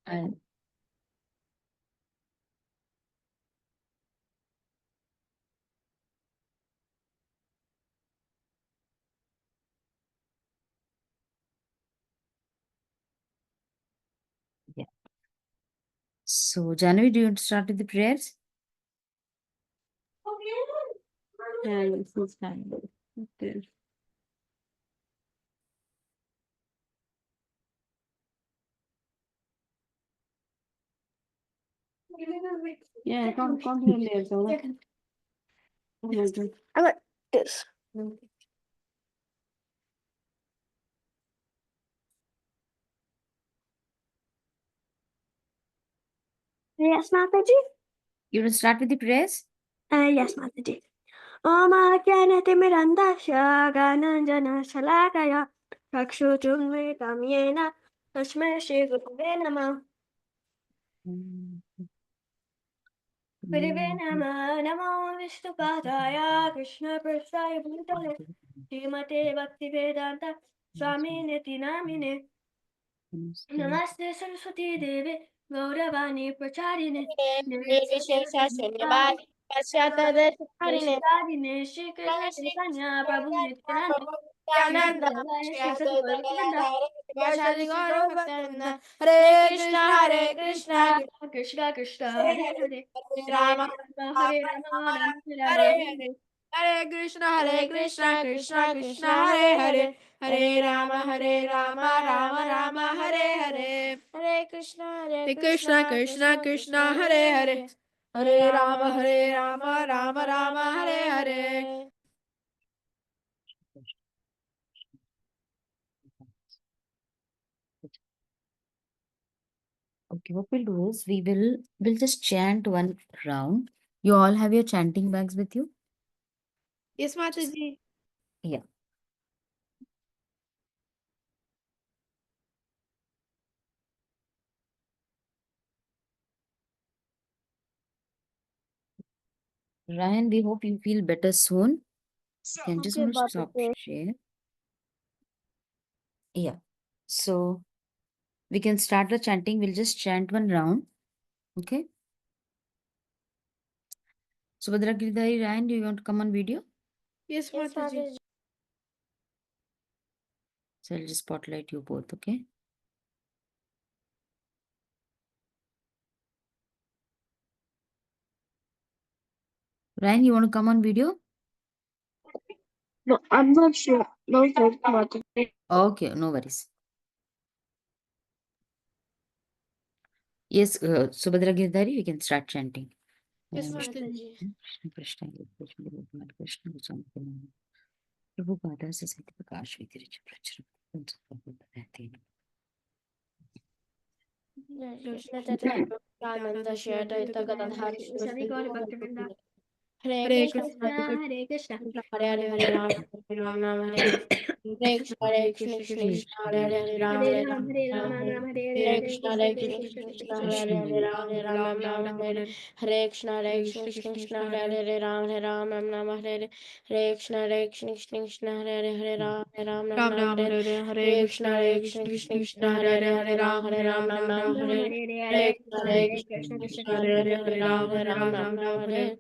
And yeah. So, Janavi, do you want to start with the prayers? Yeah, this is kind of okay. Yeah, come here later. I like this. Yes, Mataji. You want to start with the prayers? Yes, Mataji. Om Ajnanatimirandasya Gananjana Shalakaya Chakshujunmitam Yena Tasmai Shri Gurave Namah. Gurave Namah. Namo Vishnupadaya Krishna Prasthaya Bhutale Srimate Bhaktivedanta Swami Niti Namine Namaste Saraswati Devi Gauravani Pracharine Nirvishesha Shri Shri Krishna Chaitanya Prabhu Nityananda Shri Sati Gaurakinda Hare Krishna, Krishna Krishna Hare Hare Rama, Hare Rama Rama Rama Hare Hare Hare Hare Krishna, Krishna Krishna, Hare Hare, Hare Rama, Rama Rama, Hare Hare, Hare Krishna, Krishna, Hare Hare, Hare Rama, Rama, Hare Hare. Okay, what we'll do is we'll just chant one round. You all have your chanting bags with you? Yes, Mataji. Yeah. Ryan, we hope you feel better soon. Can just want to stop share. Yeah. So we can start the chanting. We'll just chant one round. Okay. So Bhadragiridhari, Ryan, do you want to come on video? Yes, Mataji. So I'll just spotlight you both, okay? Ryan, you want to come on video? No, I'm not sure. No, Mataji. Okay, no worries. Yes, Subhadra Girdhari, we can start chanting. Yes, Om Mataji. Krishna Krishna Krishna Krishna Krishna Prabhu Pada Sasiti Prakash Vidiricha Prachara Krishna Chaitanya Nanda Shri Advaita Gadadhar Shri Gauri Bhaktivedanta Hare Hare Krishna, Krishna Hare Krishna Hare Hare Ram, Ram Ram Hare Hare Krishna, Krishna Krishna, Hare Hare Ram, Hare Hare Ram Ram, Hare Ram Ram Hare Hare Hare Krishna, Krishna Hare Krishna Krishna, Krishna Krishna Krishna Hare Hare Ram, Hare Ram, Ram Ram Hare Hare Krishna, Hare Krishna, Krishna Krishna, Hare Hare Ram, Hare Ram, Ram Ram Hare Hare Krishna, Hare Krishna, Krishna Krishna, Hare Hare Ram, Hare Ram, Ram Ram Hare Hare Krishna, Hare Krishna, Krishna Krishna, Hare Hare Ram, Hare Ram, Ram Ram Hare Hare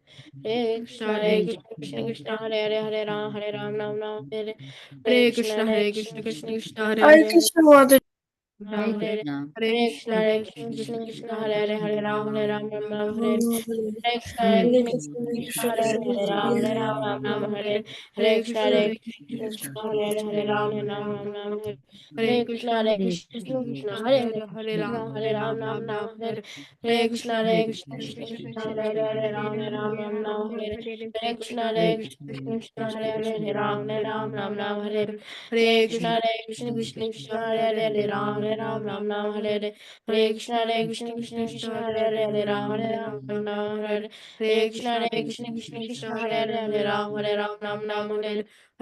Hare Krishna, Krishna Krishna, Hare Hare Ram, Hare Ram, Ram Ram Hare Hare Krishna, Hare Krishna, Krishna Krishna, Hare Hare Hare Ram, Hare Ram, Ram Ram Hare Hare Krishna, Krishna Krishna, Hare Hare Hare Krishna Mataji. Hare Hare Krishna. Krishna, Hare Krishna, Krishna Hare Hare, Hare Ram, Ram Ram, Hare Hare Krishna, Hare Krishna, Hare Ram, Ram Ram, Hare Hare Krishna, Krishna, Hare Ram, Ram Ram, Hare Krishna, Krishna Krishna, Hare Ram, Ram Ram, Hare Hare Krishna, Krishna, Hare Ram, Ram, Hare Krishna, Krishna, Hare Ram, Ram, Hare Krishna, Krishna Krishna, Hare Ram, Ram, Hare Hare Krishna, Krishna, Hare Ram, Ram, Hare Krishna, Krishna Krishna, Hare Ram, Ram, Hare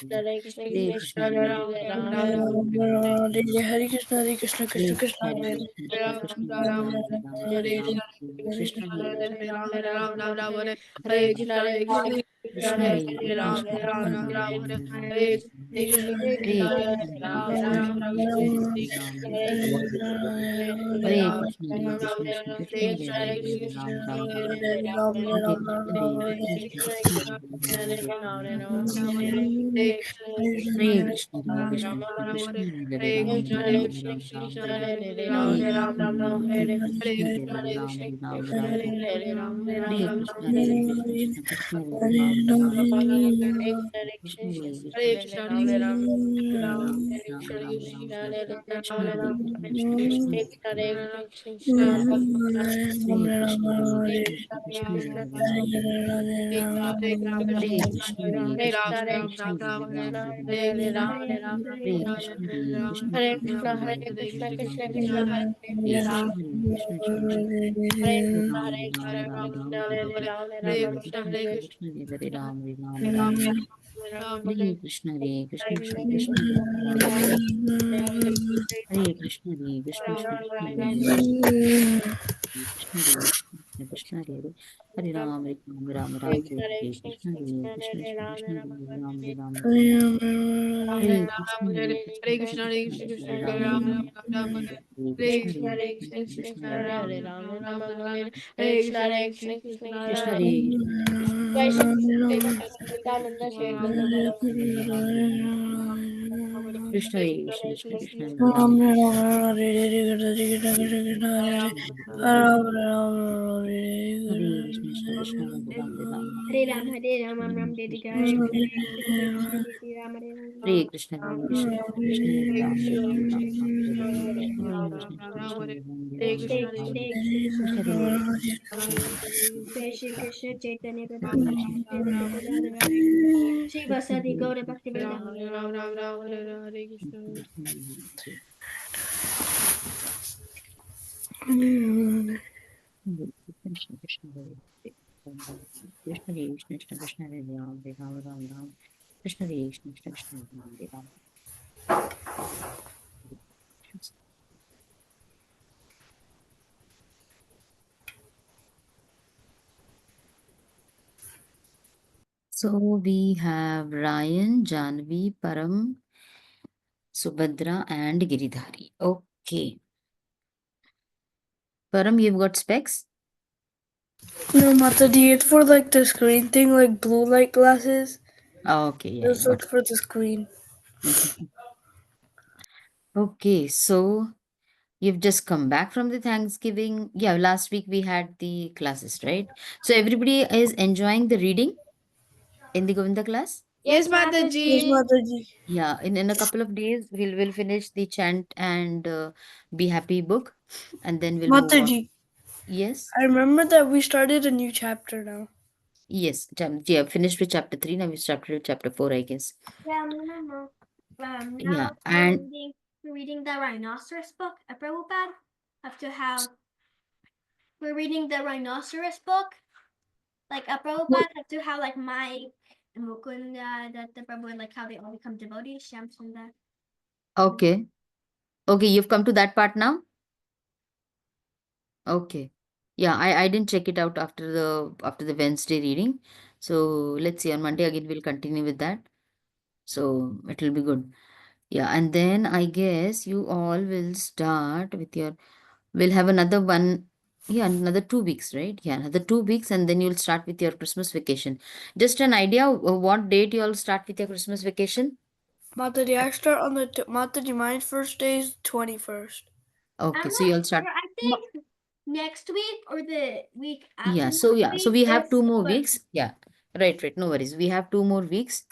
Hare Krishna, Hare Krishna Krishna, Krishna, Hare Hare Hare, Krishna, Ram Krishna Ram Krishna, Ram Hare Hare, Hare Hare Krishna, Hare Krishna Krishna, Krishna, Hare Hare Krishna, Krishna Ram Krishna, Ram Hare Ram Ram, Hare Ram, Hare Hare Ram, Krishna, Hare Krishna Krishna, Hare Krishna, Krishna, Hare Ram Ram Hare Hare Krishna, Hare Krishna, Krishna Krishna, Hare Hare Ram Krishna, Ram Krishna, Hare Ram Ram, Hare Ram, Hare Krishna, Hare Hare Krishna, Hare Ram Krishna, Ram Krishna Hare Krishna, Hare Ram, Krishna, Hare Hare Ram, Hare Ram Krishna, Hare Ram Krishna, Krishna Krishna, Hare Hare Krishna, Ram, Krishna Hare Krishna, Ram, Ram Hare Ram, Ram Hare Krishna, Hare Hare Krishna, Krishna, Krishna Krishna, Krishna Hare Krishna, Ram, Hare Hare Ram Ram, Hare Hare Ram, Hare Krishna, Hare Krishna Krishna, Krishna, Hare Hare Krishna, Ram Krishna Hare Krishna, Hare Hare Ram, Krishna, Hare Hare Ram, Krishna, Ram Krishna Ram, Krishna, Hare Hare Ram Krishna, Ram Hare Hare Krishna, Krishna Hare Hare Krishna, Ram, Hare Hare Ram, Krishna, Ram Krishna Ram, Hare Ram Hare Ram Hare Ram Krishna, Hare Hare Krishna, Krishna Krishna, Hare Ram Ram, Ram Hare Ram, Krishna, Hare Krishna Krishna, Hare Krishna Krishna, Hare Ram Hare Ram Hare Hare Ram, Ram Ram Ram, Hare Ram, Ram Ram, Hare Hare, Hare Krishna, Hare Ram, Hare Ram, Hare Krishna, Jai Shri Krishna Chaitanya Prabhu Nityananda Prabhu Radharani Shri Vasadi Gaura Bhaktivedanta So we have Ryan, Janvi, Param, Subhadra, and Giridhari. Okay. Param, you've got specs? No, Mataji, it's for like the screen thing, like blue light glasses. Okay, yeah, Just yeah. look for the screen. Okay, so you've just come back from the Thanksgiving. Yeah, last week we had the classes, right? So everybody is enjoying the reading in the Govinda class? Yes, Mataji. Yeah, in a couple of days we'll finish the chant and be happy book, and then we'll move on. Mataji, Yes, I remember that we started a new chapter now. yes. Yeah, finished with chapter 3. Now we started with chapter 4, I guess. Yeah, no. Yeah, Now and we're reading the Rhinoceros book at Prabhupada. We're reading the Rhinoceros book. Like at Prabhupada have to have like Mike and Mukunda, that the Prabhupada, like how they all become devotees, Shams and that. okay, okay. You've come to that part now. Okay. Yeah, I didn't check it out after the Wednesday reading. So let's see, on Monday again we'll continue with that. So it'll be good. Yeah, and then I guess you all will start with your we'll have another one, yeah, another 2 weeks, right? Yeah, another 2 weeks, and then you'll start with your Christmas vacation. Just an idea, what date you all start with your Christmas vacation? Mataji, I start on the Mataji. My first day is 21st. Okay, I'm so not you'll sure. start. I think next week or the week after Yeah, next so week we have is 2 more weeks. Yeah, right. No worries. We have 2 more weeks,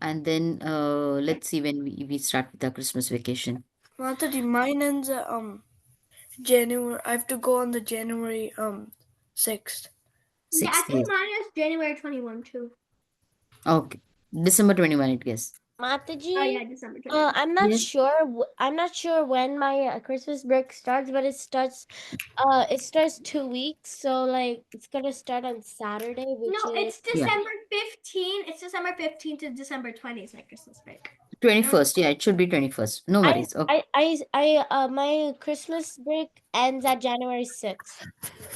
and then let's see when we start with our Christmas vacation. Mataji, mine ends at January. I have to go on the January 6th. Yeah, I 6th, think yes. mine is January 21 too. Okay, December 21, I guess. Oh yeah, Mataji, December 21. I'm not Yes. sure. I'm not sure when my Christmas break starts, but it starts. It starts 2 weeks, so like it's gonna start on Saturday, which No, is it's Yeah, December 15. It's December 15 to December 20 is my Christmas break. 21st. Yeah, it should be 21st. No I worries. Okay. my Christmas break ends at January 6th.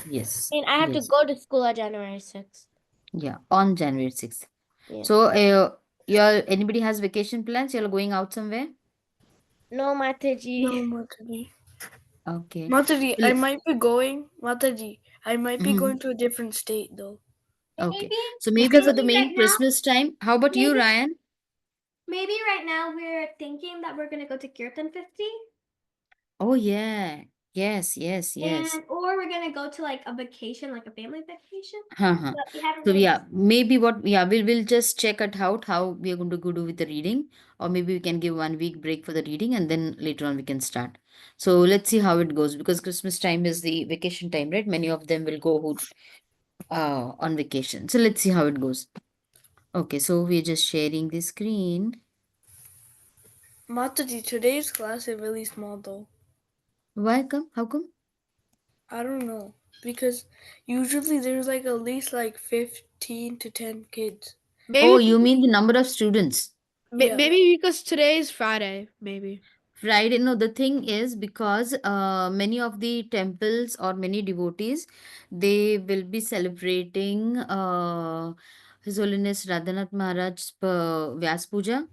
Yes. I mean, I have to Yes. go to school at January 6th. Yeah, on January 6th. Yeah. So, anybody has vacation plans? You're going out somewhere? No, Mataji. No, Mataji. Okay. Mataji, I Well, might be going. Mataji, I might be mhm. going to a different state though. Okay. Maybe So maybe Because for the maybe main right now, Christmas time, how about you, maybe Ryan? maybe right now we're thinking that we're gonna go to Kirtan 50. Oh, yeah. Yes, yes, yes. And or we're gonna go to like a vacation, like a family vacation. Uh-huh. But we haven't So really yeah, maybe we'll just check it out how we are going to go do with the reading, or maybe we can give 1 week break for the reading and then later on we can start. So let's see how it goes because Christmas time is the vacation time, right? Many of them will go on vacation. So let's see how it goes. Okay, so we're just sharing the screen. Mataji, today's class is really small though. Why come? How come? I don't know. Because usually there's like at least like 15 to 10 kids. Oh, Maybe you mean the number of students? Yeah. Maybe because today is Friday, maybe. Friday. No, the thing is because many of the temples or many devotees, they will be celebrating His Holiness Radhanath Maharaj's Vyas Puja.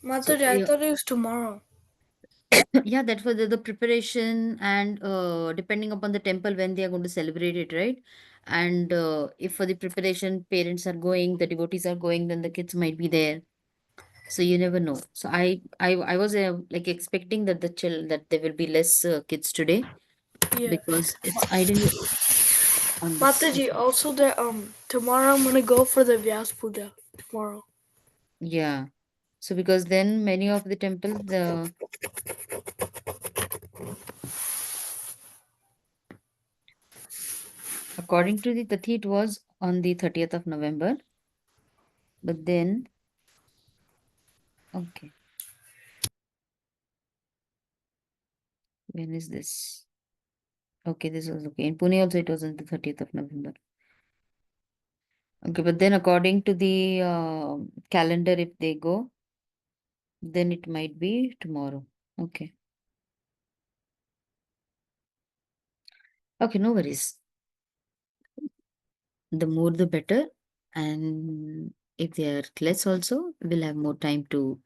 So Mataji, I thought it was tomorrow. yeah, that was the preparation and depending upon the temple when they are going to celebrate it, right? And if for the preparation parents are going, the devotees are going, then the kids might be there. So you never know. So I was like expecting that that there will be less kids today Yeah. because it's ideally on this. Mataji, also that tomorrow I'm gonna go for the Vyas Puja tomorrow. Yeah. So because then many of the temples, according to the Tathi, it was on the 30th of November. But then, okay, when is this? Okay, this was okay. In Pune also it was on the 30th of November. Okay, but then according to the calendar, if they go, then it might be tomorrow. Okay. Okay, no worries. The more the better. And if they are less also, we'll have more time to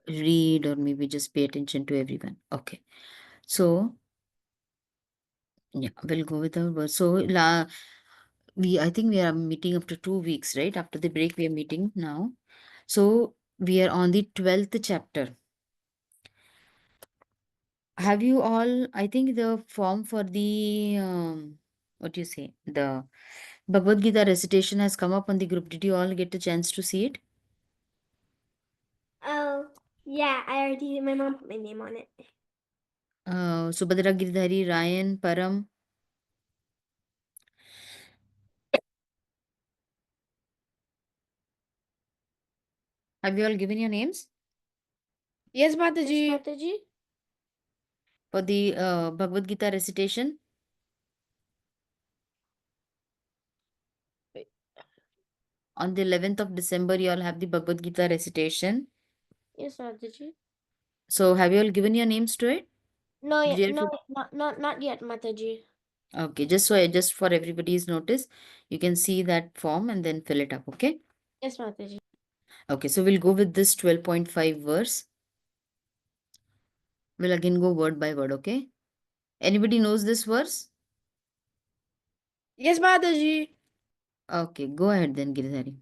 read or maybe just pay attention to everyone. Okay. So yeah, we'll go with our verse. So I think we are meeting after 2 weeks, right? After the break, we are meeting now. So we are on the 12th chapter. Have you all, I think the form for the what do you say? The Bhagavad Gita recitation has come up on the group. Did you all get a chance to see it? Oh, yeah, I already, my mom put my name on it. Subhadra Girdhari, Ryan, Param. Have you all given your names Yes, Yes, Mataji. Mataji. for the Bhagavad Gita recitation? On the 11th of December, you all have the Bhagavad Gita recitation. Yes, Mataji. So have you all given your names to it? No, Did yet, you all no, not yet, Mataji. Okay, just for everybody's notice, you can see that form and then fill it up, okay? Yes, Mataji. Okay, so we'll go with this 12.5 verse. We'll again go word by word, okay? Anybody knows this verse? Yes, Mataji. Okay, go ahead then, Giridhari.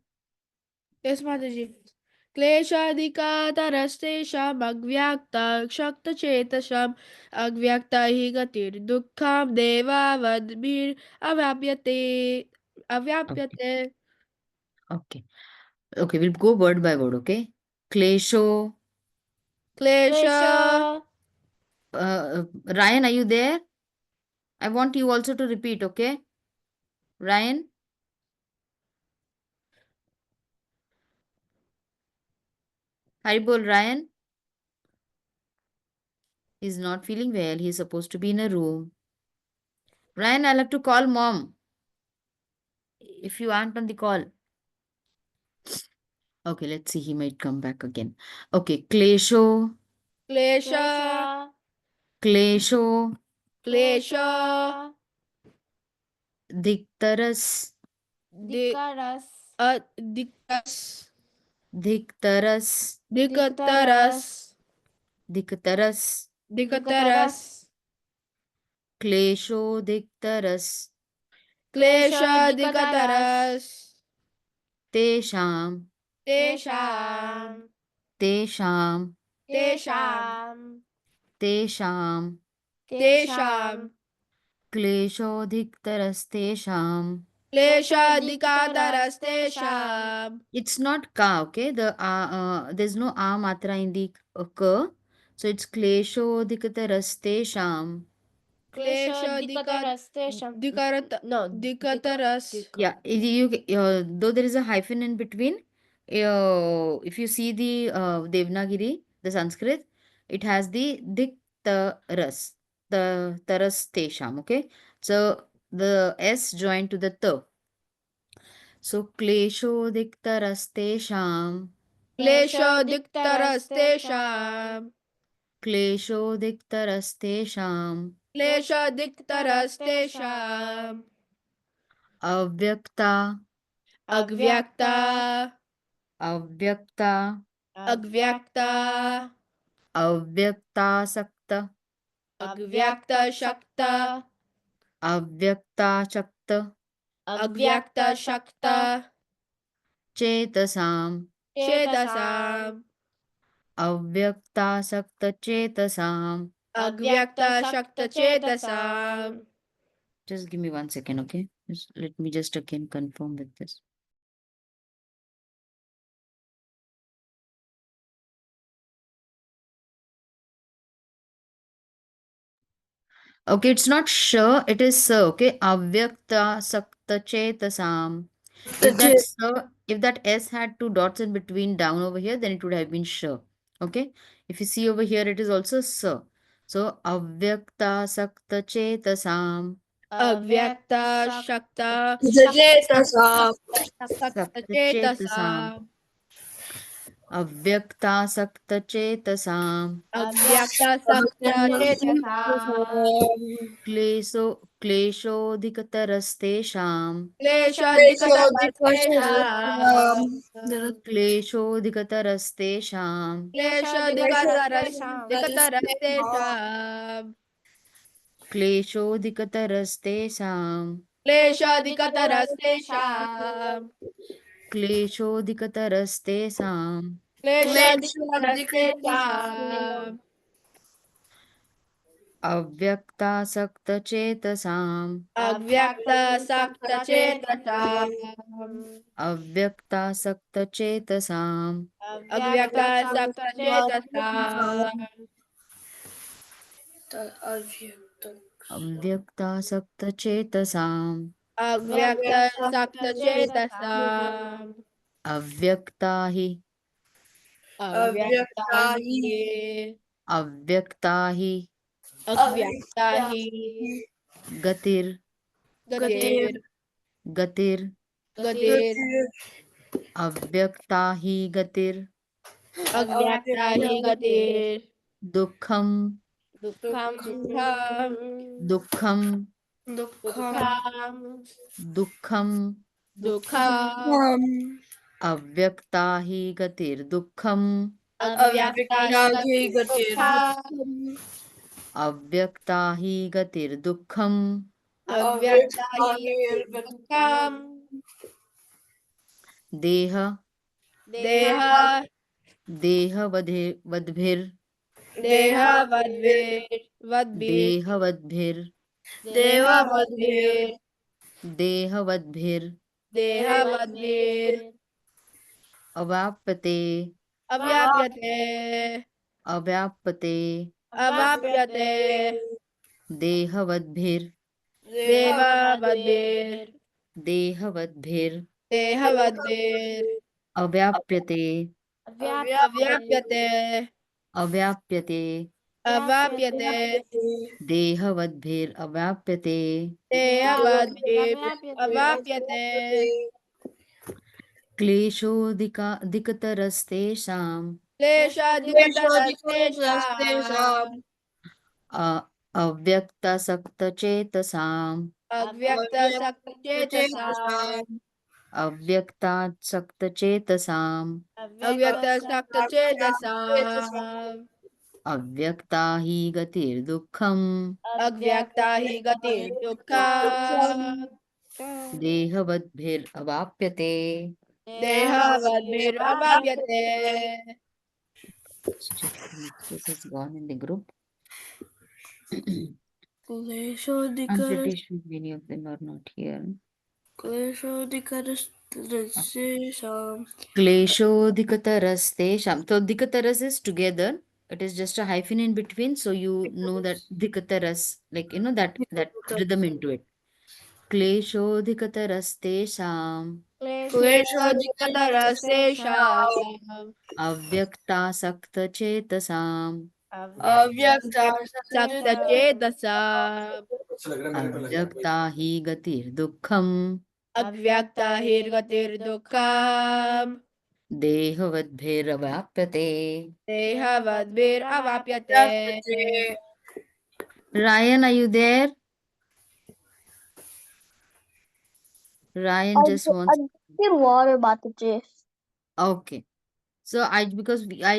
Yes, Mataji. क्लेशाधिकातरस्तेषाम् अव्याक्तशक्तचेतसाम् अव्यक्ता हि गतिर्दुःखं देवावद्भिरवाप्यते Okay, अव्याप्यते. okay. Okay, we'll go word by word, okay? Klesho. क्लेश. Klesha. Ryan, are you there? I want you also to repeat, okay? Ryan, Haribol, Ryan. He's not feeling well. He's supposed to be in a room. Ryan, I'll have to call mom if you aren't on the call. Okay, let's see. He might come back again. Okay, Klesho, क्लेश. Klesha. Klesho, क्लेश. Klesha. Diktaras, दि Dikaras. दिक्कस. Diktaras, दिक्कतरस. Diktaras, दिक्कतरस. Klesho, Diktaras, क्लेश Klesha dikataras. दिक्कतरस. Tesham, तेषां. Tesham. Tesham, तेषां. Tesham. तेषां तेषां क्लेशोऽधिकतरस्तेषां. क्लेशाधिकातरस्तेषाम् It's not ka, okay? There's no a matra in the ka. So it's kleshodikataraste. क्लेशोऽधिकतरस्तेषां no दिकतरस् Yeah, though there is a hyphen in between, if you see the Devanagari, the Sanskrit, it has the diktaras, the taras tesham, okay? So the S joined to the t. So klesho diktaras tesham, क्लेशोऽधिकतरस्तेषाम् klesho diktaras tesham, क्लेशोऽधिकतरस्तेषाम् avyakta, अव्यक्ता avyakta, अव्यक्ता avyaktasakta, अव्यक्तशक्ता avyaktasakta, अव्यक्तशक्ता chetasam, चेतसाम् avyaktasakta chetasam. अव्यक्तशक्तचेतसाम् Just give me 1 second, okay? Let me just again confirm with this. Okay, it's not sure, it is sir, okay? Avyakta sakta chetasam. If that S had two dots in between down over here, then it would have been sure. Okay? If you see over here, it is also sir. So avyakta sakta chetasam. अव्यक्तशक्ता चेतसाम् Sakta chetasam. शक्तचेतसाम् Avyakta sakta chetasam. अव्यक्तशक्तचेतसाम् क्लेशोऽधिकतरस्तेषां. क्लेशाधिकतरस्तेषाम् क्लेशोऽधिकतरस्तेषां. क्लेशाधिकतरस्तेषाम् क्लेशोऽधिकतरस्तेषां. क्लेशाधिकतरस्तेषाम् क्लेशोऽधिकतरस्तेषां. क्लेशाधिकतरस्तेषाम् अव्यक्तासक्तचेतसाम्. अव्यक्तशक्तचेतसाम् अव्यक्तासक्तचेतसाम्. अव्यक्तशक्तचेतसाम् अव्यक्तासक्तचेतसाम्. अव्यक्तशक्तचेतसाम् अव्यक्ता हि. अव्यक्ता हि अव्यक्ता हि अव्यक्ता हि गतिर् गतिर् गतिर् गतिर् अव्यक्ता हि गतिर् अव्यक्ता हि गतिर् दुःखं दुःखं दुःखं दुःखं दुःखं दुःखम् अव्यक्ता हि गतिर्दुःखम् अव्यक्ता हि गतिर् अव्यक्ता हि गतिर्दुःखम् अव्यक्ता हि गतिर्दुःखम् देह देह देहवद्भिर् देहवद्भिर् वद्भिर् देहवद्भिर् देहवद्भिर् देहवद्भिर् देहवद्भिर् अवाप्यते अव्याप्यते अव्याप्यते अवाप्यते देहवद्भिर् देहवद्भिर् देहवद्भिर् देहवद्भिर् अव्याप्यते अव्याप्यते अव्याप्यते अवाप्यते देहवद्भिर् अव्याप्यते देहवद्भिर् अवाप्यते क्लेशोऽधिकतरस्तेषाम् क्लेशाधिकतरस्तेषाम् अव्यक्तासक्तचेतसाम् अव्यक्तशक्तचेतसाम् अव्यक्तासक्तचेतसाम् अव्यक्तशक्तचेतसाम् अव्यक्ता हि गतिर्दुःखम् अव्यक्ता हि गतिर्दुःखम् देहवद्भिरवाप्यते. देहवद्भिरवाप्यते Let's check the messages has gone in the group. I'm pretty sure many of them are not here. Kleshodhikatarastesham. So dikataras is together. It is just a hyphen in between, so you know that dikataras, like that rhythm into it. Kleshodhikatarastesham. क्लेशोऽधिकतरस्तेषाम् Avyaktasakta chetasam. अव्यक्तासक्तचेतसाम् Avyakta hi gatir dukham. अव्यक्ताहिर्गतिर्दुःखम् Dehavadbhiravaप्yate. देहवद्भिरवाप्यते. Ryan, are you there? Ryan just wants. I'm drinking water, Mataji. Okay. So I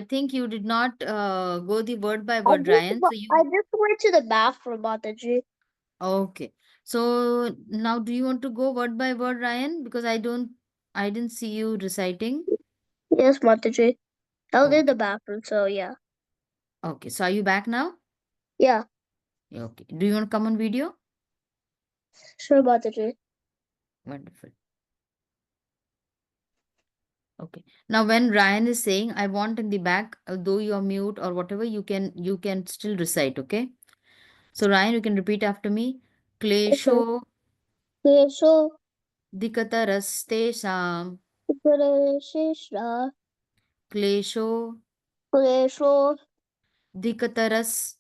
think you did not go the word by I word, Ryan. So I you just went to the bathroom, Mataji. okay. So now do you want to go word by word, Ryan? Because I didn't see you reciting. Yes, Mataji. I was in the Okay. bathroom, so yeah. Okay. So are you back now? Yeah, Yeah, okay. Do you want to come on video? sure, Mataji. Wonderful. Okay. Now when Ryan is saying I want in the back, though you're mute or whatever, you can still recite, okay? So Ryan, you can repeat after me. Okay. Klesho Okay, so, dikatarastesham. Shishra, Klesho Klesho, dikataras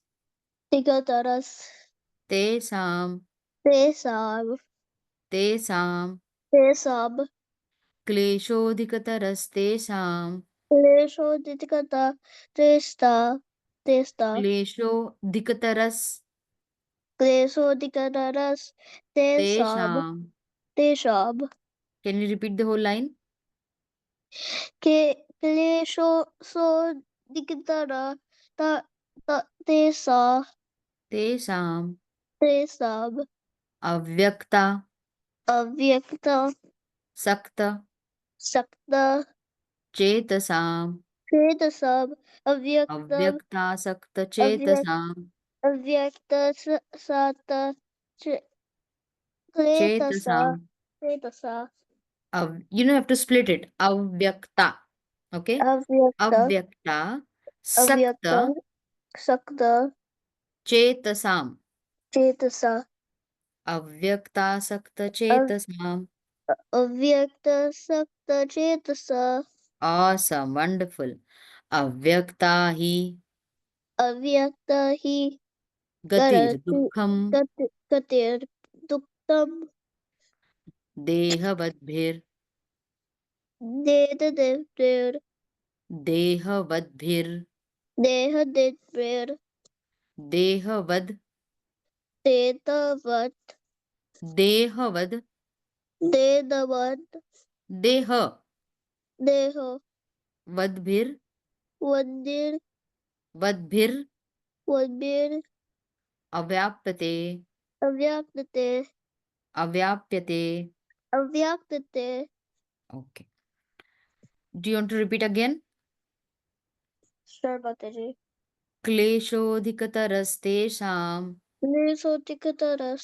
Tikataras, tesam. Tesab, Tesam. Tesab, Kleshodhikatarastesam. Klesho, Tikata, Testa, Testa, Kleshodhikataras Klesho, Tikataras, Tesab, tesam. Tesab, Can you repeat the whole line? Klesho, so, Tikatara, Tesa, Tesam. Tesab, Avyakta Avyakta, sakta Sakta, chetasam. Chetasab, Avyakta, Avyakta sakta Avyak, chetasam. Avyakta, Sata, Kletasa, Chetasam. Kletasa, You know, you have to split it. Avyakta. Okay? Avyakta, Avyakta Avyakta, sakta Sakta, chetasam. Chetasa, Avyaktasakta chetasam. Avyakta, Sakta, Chetasa, Awesome, wonderful. Avyakta hi Avyakta hi gatir Karati dukham Katir Duktam dehavadbhir Dedadevir dehavadbhir Dehadevir dehavad Dedavat dehavad Dedavad dehavadbhir Deho Vandir vadbhir Vanbir avyapyate Avyaktate avyapyate. Avyaktate Okay. Do you want to repeat again? Sure, Mataji. Kleshodhikatarastesham Nisotikatara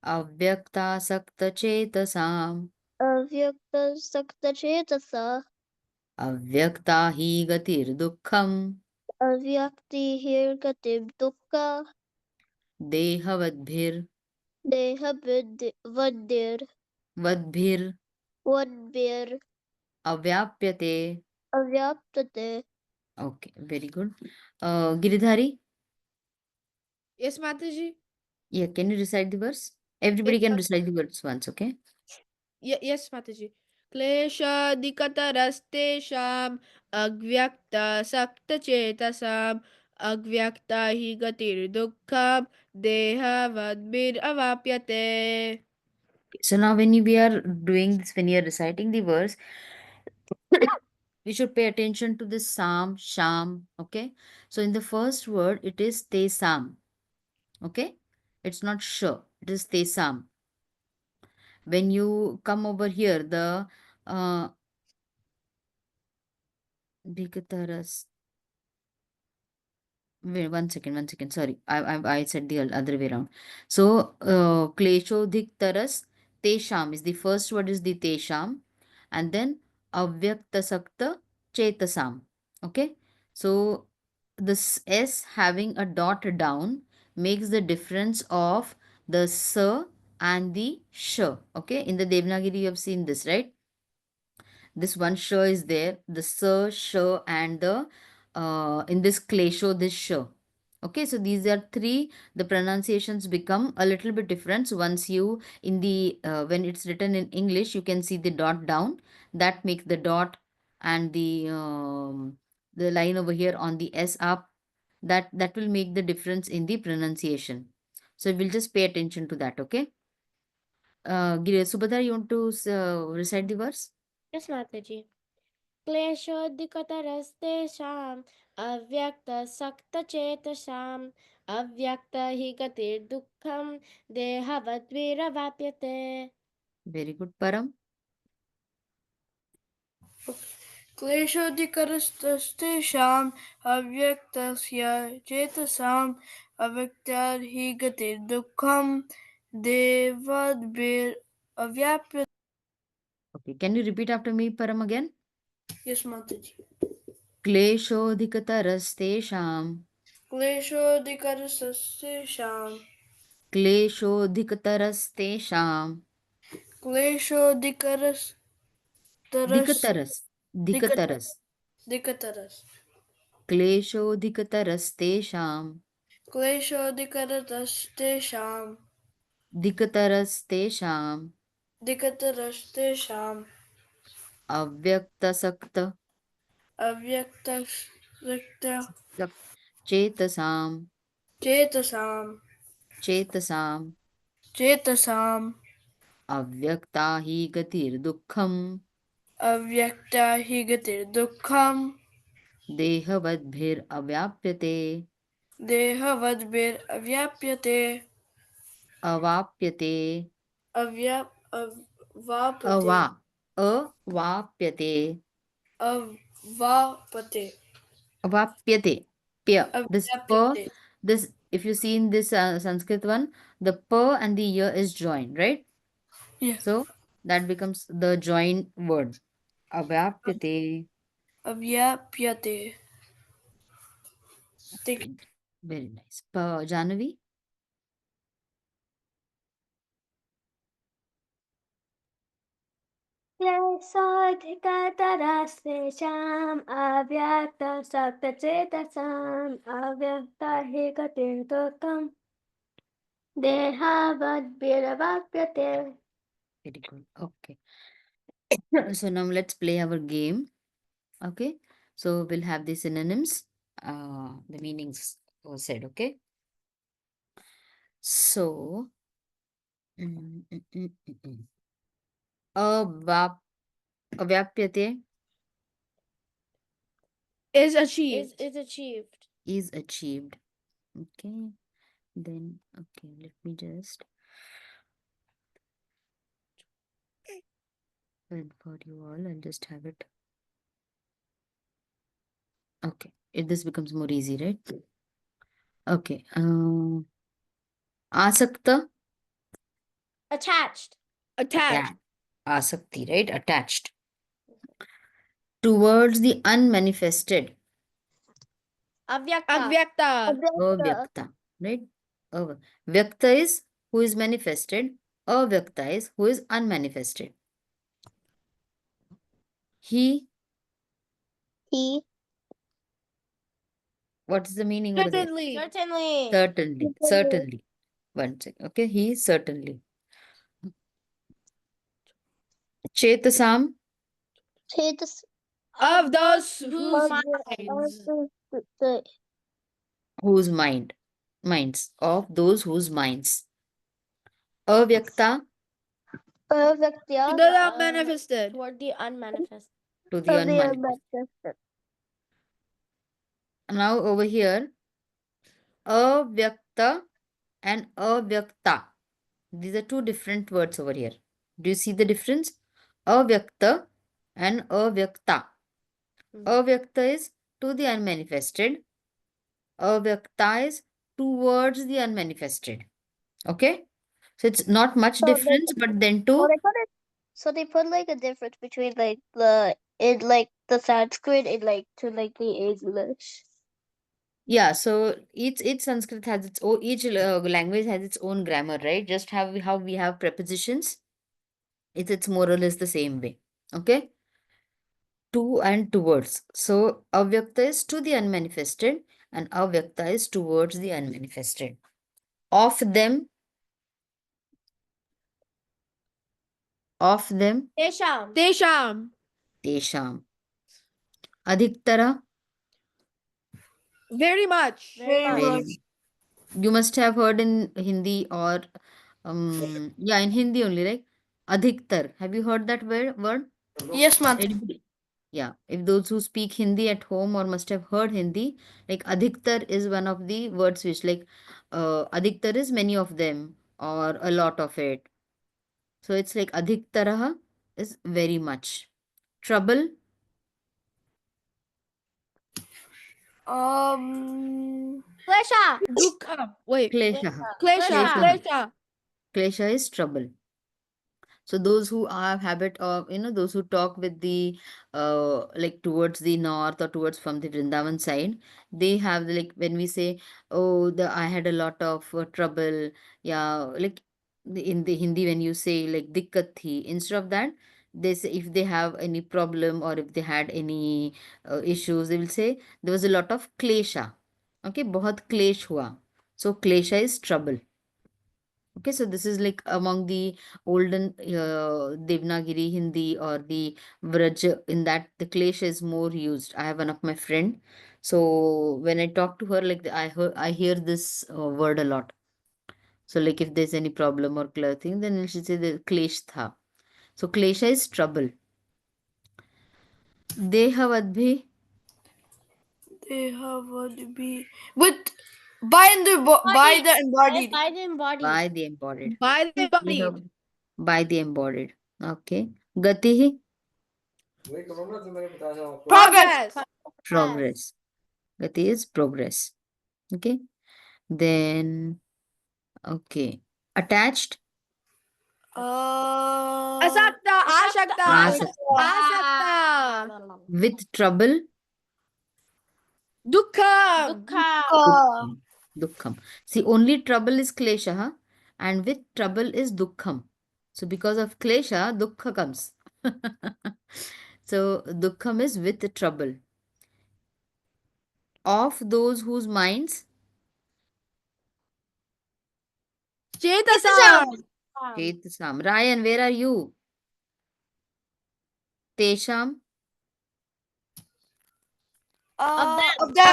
avyaktasakta chetasam. Avyakta Sakta Chetasa Avyakta hi gatir dukham Avyakti Hirgatim Dukka dehavadbhir Vandir vadbhir Vanbir avyapyate. Avyaptate. Okay, very good. Giridhari, Yes, Mataji. yeah, can you recite the verse? Everybody Yes, can recite the words once, okay? yes, Mataji. क्लेशाधिकतरस्तेषाम् अव्यक्तसक्तचेतसाम् अव्यक्ता हि गतिर्दुःखम् देहवद्भिरवाप्यते. So now when we are doing this, when you are reciting the verse, we should pay attention to this sam, sham, okay? So in the first word, it is te sam, okay? It's not sh, it is te sam. When you come over here, the uh, dikataras, Wait, one second, one second. Sorry, I said the other way around. So, kleshodhik taras tesham is the first word is the tesham, and then avyaktasakta chetasam. Okay, so this S having a dot down makes the difference of the s and the sh. Okay, in the Devanagari you have seen this, right? This one sh is there, the s, sh, and the in this klesho, this sh. Okay, so these are three. The pronunciations become a little bit different. So once you in the when it's written in English, you can see the dot down. That makes the dot and the line over here on the s up. That will make the difference in the pronunciation. So we'll just pay attention to that. Okay. Subhadra, you want to recite the verse? Yes, Mataji. क्लेशोऽधिकतरस्तेषाम् अव्यक्तसक्तचेतसाम् अव्यक्त हि गतिर्दुःखं देहवद्भिरवाप्यते. Very good, Param. क्लेशोऽधिकरस्तेषाम् अव्यक्तस्य चेतसाम् अव्यक्तार्हि गतिर्दुःखं देवाद्भिरव्याप्यते. Okay, can you repeat after me, Param, again? Yes, Mataji. क्लेशोऽधिकतरस्तेषाम् क्लेशोऽधिकरस्तेषाम् क्लेशोऽधिकतरस्तेषाम् क्लेशोऽधिकरस् धिकतरस् धिकतरस् दिकतरस् क्लेशोऽधिकतरस्तेषाम् क्लेशोऽधिकरस्तेषाम् धिकतरस्तेषाम् दिकतरस्तेषाम् अव्यक्तसक्त अव्यक्तसक्त चेतसाम् चेतसाम् चेतसाम् चेतसाम् अव्यक्ता हि गतिर्दुःखम् अव्यक्ता हि गतिर्दुःखम् देहवद्भिरव्याप्यते देहवद्भिरव्याप्यते अवाप्यते अवापते अवा अवाप्यते अवापते avapyate pya this pa अव्याप्यते. this if you see in this Sanskrit one, the pa and the ya is joined, right? Yeah. So that becomes the joined word avapyate. अव्याप्यते. Very nice. Pa Janavi. क्लेशोऽधिकतरस्तेषाम् अव्यक्तसक्तचेतसाम् अव्यक्त हि गतिर्दुःखं देहावद्भिरवाप्यते. Very good. Okay. So now let's play our game. Okay, so we'll have the synonyms, the meanings were said. Okay, so mm, mm, mm, mm, mm. Avap- avyapyate Is achieved. Is achieved. is achieved. Okay, then okay, let me just wait for you all. I'll just have it. Okay, this becomes more easy, right? Okay, asakta, Attached. Attached. asakti, right? Attached towards the unmanifested, Avyakta. Avyakta. avyakta, right? Vyakta is who is manifested. Avyakta is who is unmanifested. He, He. what is the meaning over there? Certainly. Certainly. Certainly, certainly. One second. Okay, he is certainly. Chetasam, Of those whose minds. whose minds, of those whose minds. Avyakta, To the unmanifested. Toward the unmanifested. to the unmanifested. Now over here, avyakta and avyakta. These are two different words over here. Do you see the difference? Avyakta and avyakta. Avyakta is to the unmanifested Avyakta is towards the unmanifested. Okay? So it's not much So they difference, but then so to, they put it so they put like a difference between like the Sanskrit and like to like the English. yeah, so each Sanskrit has its own, each language has its own grammar, right? Just how we have prepositions, it's more or less the same way. Okay? To and towards. So avyakta is to the unmanifested and avyakta is towards the unmanifested. Of them, of them, Tesham. Desham. tesham. Adhiktara, Very much. Very much. very much. You must have heard in Hindi or yeah, in Hindi only, right? Adhiktar. Have you heard that word? Yes, Mataji. Anybody? Yeah. If those who speak Hindi at home or must have heard Hindi, like Adhiktar is one of the words which like Adhiktar is many of them or a lot of it. So it's like Adhiktaraha is very much. Trouble, Klesha. Dukha. Wait. kleshaha. Klesha. Kleshaha. Klesha. Klesha is trouble. So those who are habit of, those who talk with the like towards the north or towards from the Vrindavan side, they have like when we say, oh, the I had a lot of trouble, yeah, like in the Hindi when you say like dikkat thi, instead of that, they say if they have any problem or if they had any issues, they will say there was a lot of klesha. Okay, बहुत क्लेश हुआ. So klesha is trouble. Okay, so this is like among the olden Devanagari Hindi or the Vraj, in that the Klesh is more used. I have one of my friend. So when I talk to her, like I hear this word a lot. So like if there's any problem or thing, then she say the Klesh tha. So Klesha is trouble. Dehavadbhi, They have would be with by by Body. the embodied. By the embodied. by the embodied. By the embodied. Dehav, by the embodied. Okay. Gatihi, Progress. Yes. progress. Gati is progress. Okay. Then, okay. Attached, Asakta. Ashakta. asakta. Asakta. With trouble, Dukkha. Dukha. dukkham. Dukkham. See, only trouble is klesha, huh? And with trouble is dukkham. So, because of klesha, dukkha comes. So, dukkham is with trouble. Of those whose minds, Chetasam. Chetasam. Ryan, where are you? Tesham, Of them. Of them. Of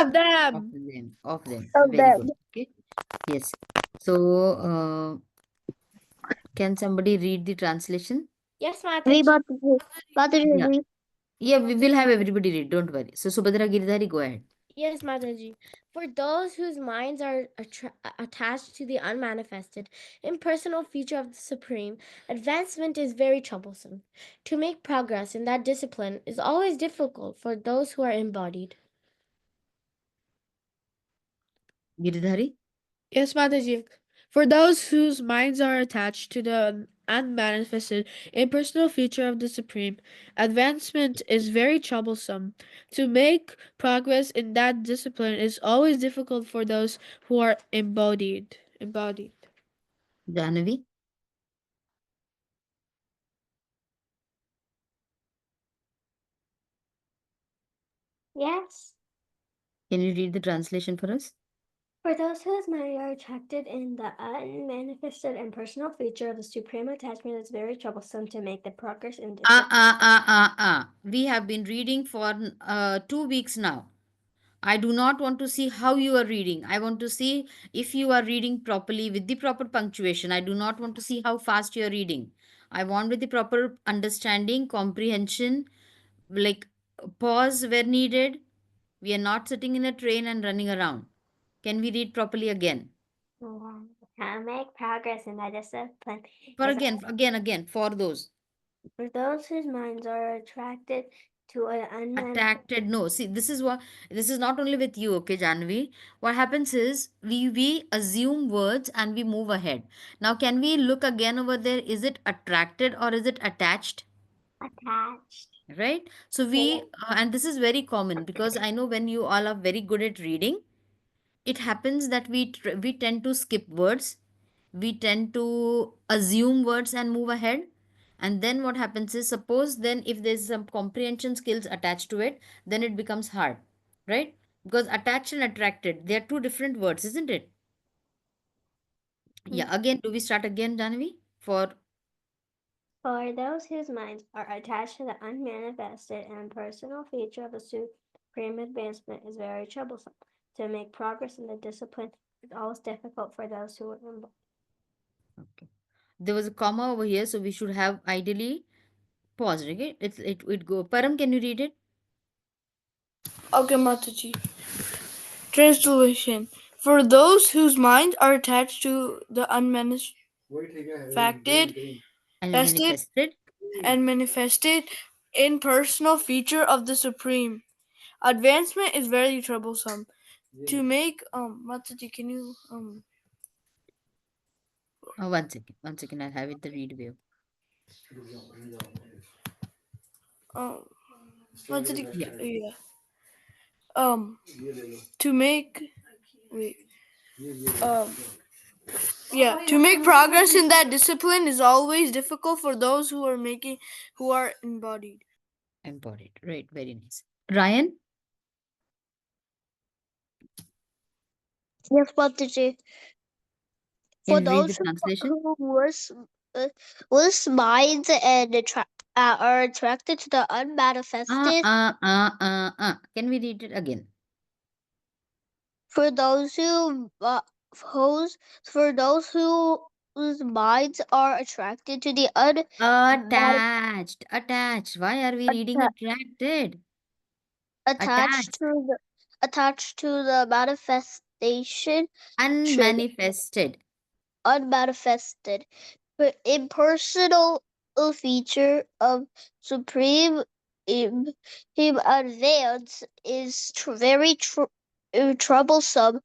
of them. them. Of them. Of Very them. good. Okay. Yes. So, can somebody read the translation? Yes, We Mataji. Yeah. Yeah, we will have everybody read. Don't worry. So, Subhadra Giridhari, go ahead. Yes, Mataji. For those whose minds are attached to the unmanifested, impersonal feature of the Supreme, advancement is very troublesome. To make progress in that discipline is always difficult for those who are embodied. Giridhari? Yes, Mataji. For those whose minds are attached to the unmanifested, impersonal feature of the Supreme, advancement is very troublesome. To make progress in that discipline is always difficult for those who are embodied. Embodied. Jahnavi? Yes. Can you read the translation for us? For those whose minds are attracted in the unmanifested and personal feature of the supreme attachment, it's very troublesome to make the progress in discipline. We have been reading for 2 weeks now. I do not want to see how you are reading. I want to see if you are reading properly with the proper punctuation. I do not want to see how fast you are reading. I want with the proper understanding, comprehension, like pause where needed. We are not sitting in a train and running around. Can we read properly again? To make progress in that discipline For is again, for those. for those whose minds are attracted to an unmanifested. Attracted. No, see, this is not only with you, okay, Janvi. What happens is we assume words and we move ahead. Now, can we look again over there? Is it attracted or is it attached? Attached. Right? So and this is very common because I know when you all are very good at reading, it happens that we tend to skip words, we tend to assume words and move ahead. And then what happens is, suppose then if there's some comprehension skills attached to it, then it becomes hard, right? Because attached and attracted, they are two different words, isn't it? Yeah, again, do we start again, Janvi? For those whose minds are attached to the unmanifested and personal feature of the supreme advancement is very troublesome. To make progress in the discipline is always difficult for those who are Okay, there was a comma over here, so we should have ideally paused. Okay, it go. Param, can you read it? Okay, Mataji. Translation. For those whose minds are attached to the unmanifested, And fasted, manifested. and manifested impersonal feature of the Supreme, advancement is very troublesome. To make Mataji, can you One second, I'll have it the read view. um Mataji, Yeah. yeah. To make wait um yeah, to make progress in that discipline is always difficult for those who are embodied. Embodied. Right. Very nice. Ryan? Yes, Mataji. Can For you read the those translation? who whose minds are attracted to the unmanifested, Can we read it again? for those whose for those whose minds are attracted to the Attached. Why are we reading attracted? attached Attached. to the manifestation should Unmanifested. unmanifested but impersonal feature of supreme im, advance is very troublesome.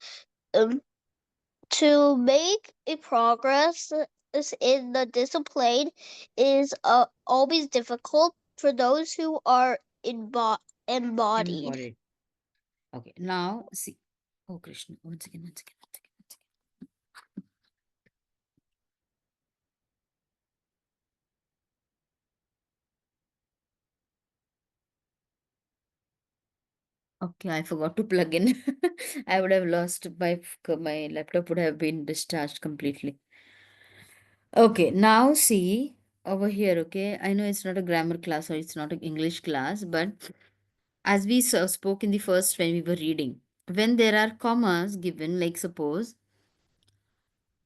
um, to make a progress in the discipline is always difficult for those who are embodied. Embodied. Okay. Now, see. Oh, Krishna. One second. Okay, I forgot to plug in. I would have lost my laptop would have been discharged completely. Okay, now see over here. Okay, I know it's not a grammar class or it's not an English class, but as we spoke in the first when we were reading, when there are commas given, like suppose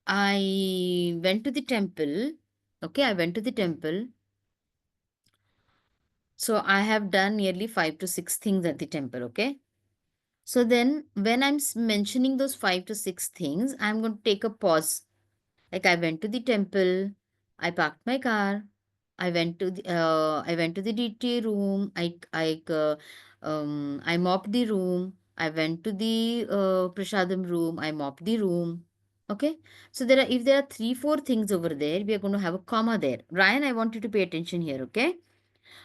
I went to the temple. Okay, I went to the temple. So I have done nearly 5 to 6 things at the temple. Okay. So then when I'm mentioning those 5 to 6 things, I'm going to take a pause. Like I went to the temple, I parked my car, I went to the DT room, I mopped the room, I went to the prasadam room, I mopped the room. Okay, so if there are 3 4 things over there, we are going to have a comma there. Ryan, I want you to pay attention here. Okay,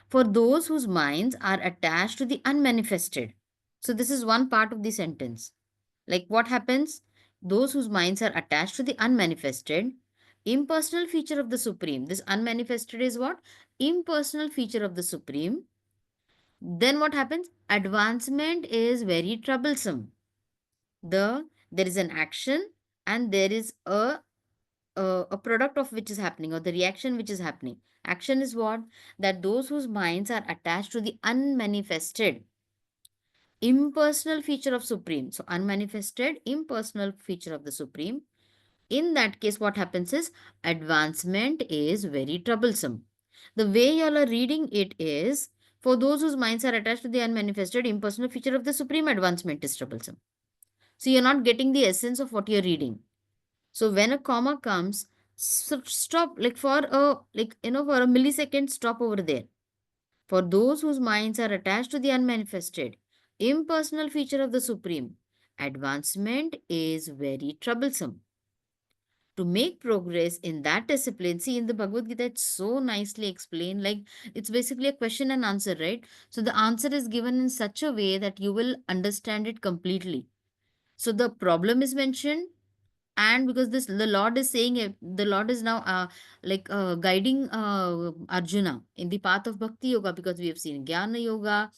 for those whose minds are attached to the unmanifested. So this is one part of the sentence. Like what happens? Those whose minds are attached to the unmanifested, impersonal feature of the Supreme. This unmanifested is what? Impersonal feature of the Supreme. Then what happens? Advancement is very troublesome. There is an action and there is a product of which is happening or the reaction which is happening. Action is what? That those whose minds are attached to the unmanifested, impersonal feature of Supreme. So, unmanifested, impersonal feature of the Supreme. In that case, what happens is advancement is very troublesome. The way y'all are reading it is for those whose minds are attached to the unmanifested, impersonal feature of the Supreme, advancement is troublesome. So, you're not getting the essence of what you're reading. So when a comma comes, stop like for a for a millisecond, stop over there. For those whose minds are attached to the unmanifested, impersonal feature of the Supreme, advancement is very troublesome. To make progress in that discipline, see in the Bhagavad Gita, it's so nicely explained. Like it's basically a question and answer, right? So the answer is given in such a way that you will understand it completely. So the problem is mentioned, and because this the Lord is saying it, the Lord is now guiding Arjuna in the path of bhakti yoga, because we have seen jnana yoga,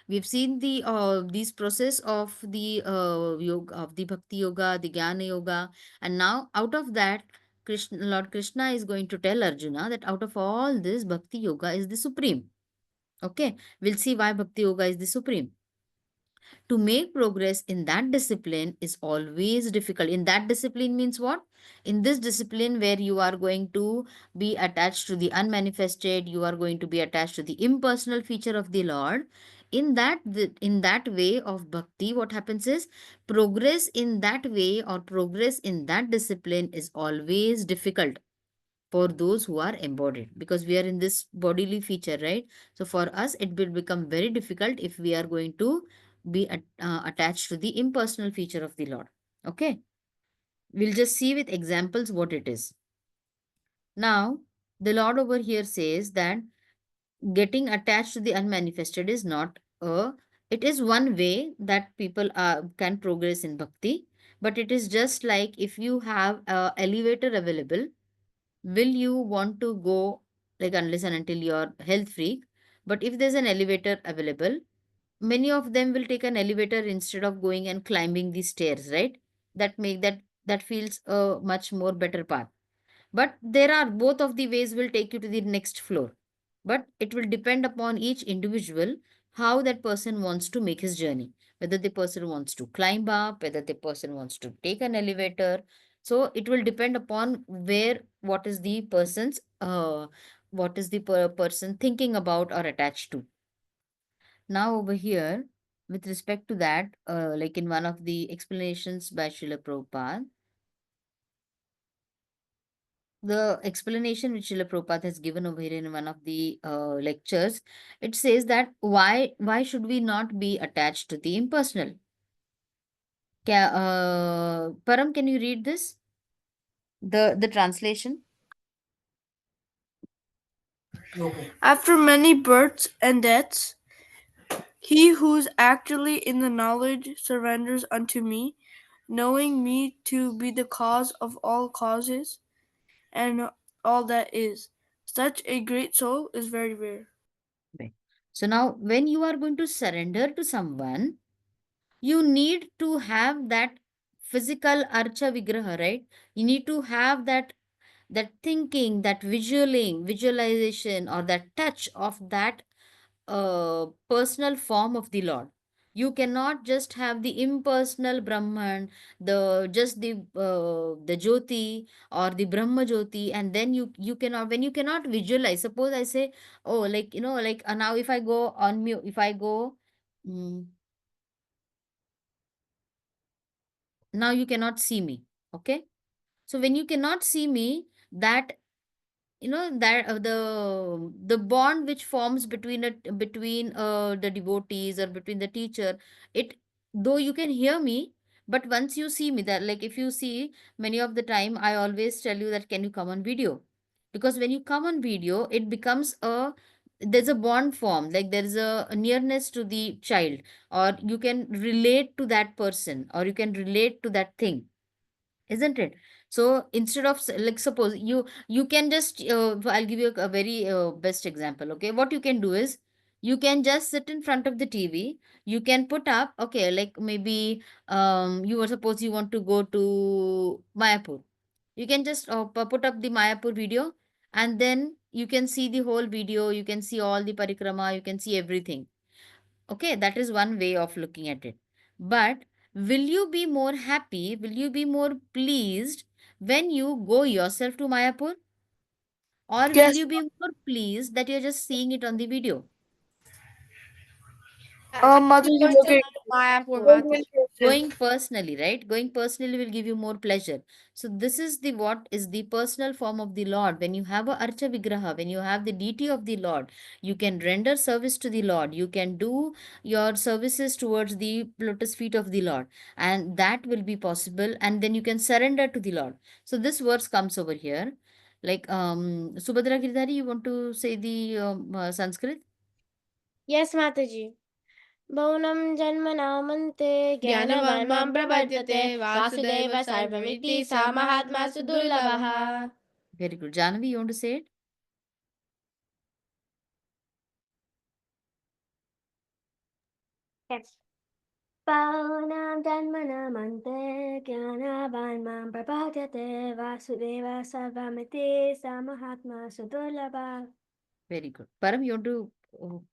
we've seen the these process of the yoga, of the bhakti yoga, the jnana yoga, and now out of that, Lord Krishna is going to tell Arjuna that out of all this, bhakti yoga is the supreme. Okay, we'll see why bhakti yoga is the supreme. To make progress in that discipline is always difficult. In that discipline means what? In this discipline where you are going to be attached to the unmanifested, you are going to be attached to the impersonal feature of the Lord. In that way of bhakti, what happens is progress in that way or progress in that discipline is always difficult for those who are embodied, because we are in this bodily feature, right? So for us it will become very difficult if we are going to be attached to the impersonal feature of the Lord. Okay, we'll just see with examples what it is. Now the Lord over here says that getting attached to the unmanifested is not a, it is one way that people can progress in bhakti, but it is just like if you have a elevator available, will you want to go, like unless and until you're health freak, but if there's an elevator available, many of them will take an elevator instead of going and climbing the stairs, right? That feels a much more better path. But there are both of the ways will take you to the next floor, but it will depend upon each individual how that person wants to make his journey, whether the person wants to climb up, whether the person wants to take an elevator. So it will depend upon where, what is the person thinking about or attached to. Now over here, with respect to that, like in one of the explanations by Srila Prabhupada, the explanation which Srila Prabhupada has given over here in one of the lectures, it says that why should we not be attached to the impersonal? Param, can you read this? The translation. After many births and deaths, he who is actually in the knowledge surrenders unto me, knowing me to be the cause of all causes and all that is. Such a great soul is very rare. Right. So now when you are going to surrender to someone, you need to have that physical archa vigraha, right? You need to have that thinking, that visualization, or that touch of that personal form of the Lord. You cannot just have the impersonal Brahman, the Jyoti or the Brahma Jyoti, and then you cannot, when you cannot visualize. Suppose I say, oh, like now if I go on mute, if I go, mm, now you cannot see me. Okay, so when you cannot see me, that that the bond which forms between the devotees or between the teacher, it, though you can hear me, but once you see me, that like if you see, many of the time I always tell you that can you come on video, because when you come on video it becomes a, there's a bond form, like there is a nearness to the child, or you can relate to that person, or you can relate to that thing, isn't it? So instead of like suppose you can just I'll give you a very best example. Okay, what you can do is you can just sit in front of the TV, you can put up, okay, like maybe you were, suppose you want to go to Mayapur, you can just put up the Mayapur video, and then you can see the whole video, you can see all the parikrama, you can see everything. Okay, that is one way of looking at it. But will you be more happy? Will you be more pleased when you go yourself to Mayapur? Or will Yes, you be more pleased that you're just seeing it on the video? Mataji, Going to okay. Maya for Going Mataji. in person. Going personally, right? Going personally will give you more pleasure. So this is the what is the personal form of the Lord. When you have a archa vigraha, when you have the deity of the Lord, you can render service to the Lord. You can do your services towards the lotus feet of the Lord, and that will be possible. And then you can surrender to the Lord. So this verse comes over here. Like Subhadra Giridhari, you want to say the Sanskrit? Yes, Mataji. Bhaunam janmanaamante Jnanavan jnanavan mam mam prabhadyate prabhadyate Vasudeva vasudeva sarvamiti sarvamiti sa samahatma mahatma sudurlabha. sudurlabha. Very good. Janavi, you want to say it? Yes. Paunam Janmanamante Gyanavan Mam Prabhadyate Vasudeva Sarvamiti Samahatma Sudurlabha. Very good. Param, you want to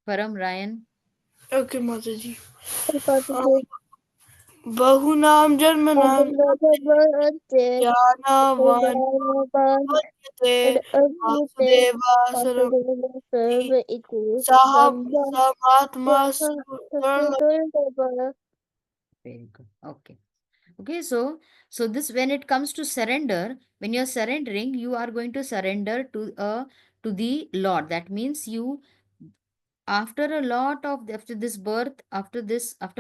Param, Ryan? Okay, Mataji. Prabhadyate Bahunam Janmanam Prabhadyate Jnanavan Jnanavan Bhadyate Prabhadyate Vasudeva Vasudeva Saramati Sarvamiti Saham Sambha Samatma Sudarla. Sudurlabha. Very good. Okay. Okay, so this when it comes to surrender, when you're surrendering, you are going to surrender to the Lord. That means you after a lot of after this birth after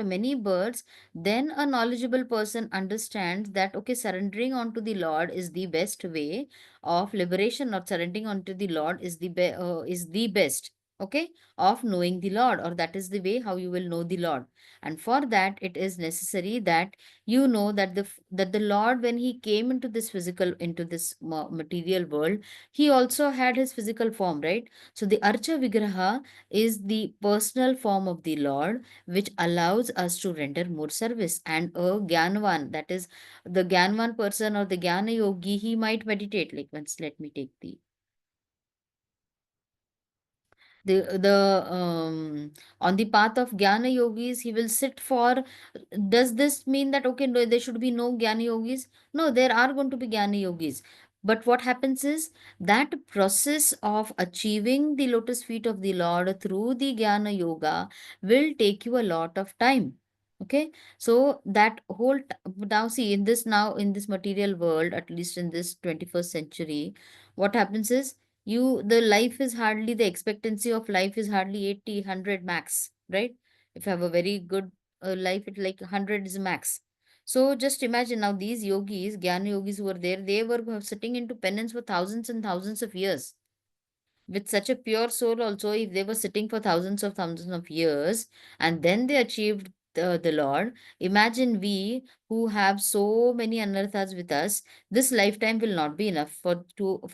many births, then a knowledgeable person understands that okay, surrendering onto the Lord is the best way of liberation, or surrendering onto the Lord is is the best, okay, of knowing the Lord, or that is the way how you will know the Lord. And for that it is necessary that you know that that the Lord, when he came into this physical, into this material world, he also had his physical form, right? So the archa vigraha is the personal form of the Lord, which allows us to render more service. And a Gyanvan, that is the Gyanvan person or the Gyana Yogi, he might meditate. Like once, let me take the on the path of Jnana yogis, he will sit for. Does this mean that okay, no, there should be no Jnana yogis? No, there are going to be Jnana yogis. But what happens is that process of achieving the lotus feet of the Lord through the Jnana yoga will take you a lot of time. Okay, so that now see, in this, now in this material world, at least in this 21st century, what happens is the life is hardly, the expectancy of life is hardly 80, 100 max, right? If you have a very good life, it like 100 is max. So just imagine now, these yogis, Jnana yogis who were there, they were sitting into penance for thousands and thousands of years. With such a pure soul also, if they were sitting for thousands of years and then they achieved the Lord, imagine we who have so many anarthas with us, this lifetime will not be enough for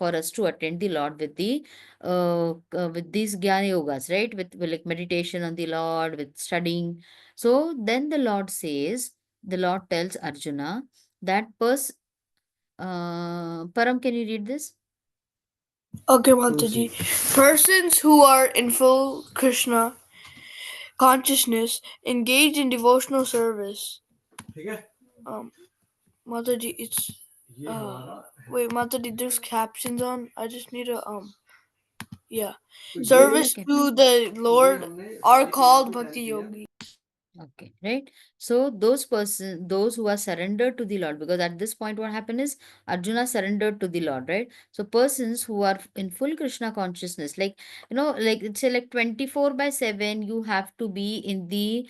us to attend the Lord with the with these jnana yogas, right? With like meditation on the Lord, with studying. So then the Lord tells Arjuna that Param, can you read this? Okay, Mataji. Persons who are in full Krishna consciousness engage in devotional service. Um, Mataji, it's wait, Mataji, there's captions on. I just need a yeah. Service Okay. to the Lord are called bhakti yogi. Okay, right. So those who are surrendered to the Lord, because at this point, what happened is Arjuna surrendered to the Lord, right? So persons who are in full Krishna consciousness, like like it's say like 24/7, you have to be in the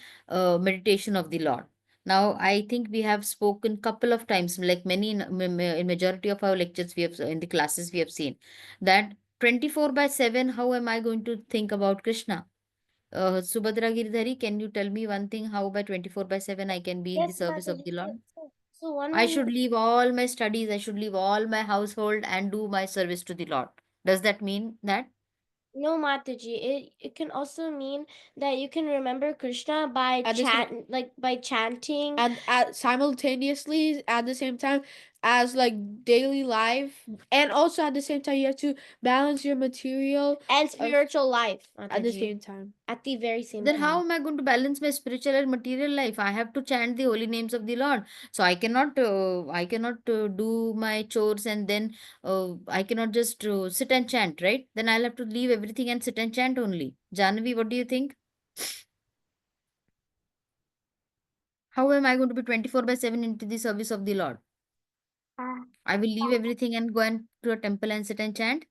meditation of the Lord. Now, I think we have spoken couple of times, like many in majority of our lectures, we have in the classes we have seen that 24/7. How am I going to think about Krishna? Subhadra Giridhari, can you tell me one thing how by 24/7 I can be in the Yes, service of Mataji. the Lord? So one I more. should leave all my studies, I should leave all my household and do my service to the Lord. Does that mean that? No, Mataji. It can also mean that you can remember Krishna by At the same by chanting and at simultaneously at the same time as like daily life, and also at the same time you have to balance your material and of spiritual life, at the Mataji. same time. At the very same Then how time. am I going to balance my spiritual and material life? I have to chant the holy names of the Lord. So I cannot do my chores and then I cannot just sit and chant, right? Then I'll have to leave everything and sit and chant only. Janavi, what do you think? How am I going to be 24/7 into the service of the Lord? Uh, I will leave everything and go and to a temple and sit and chant.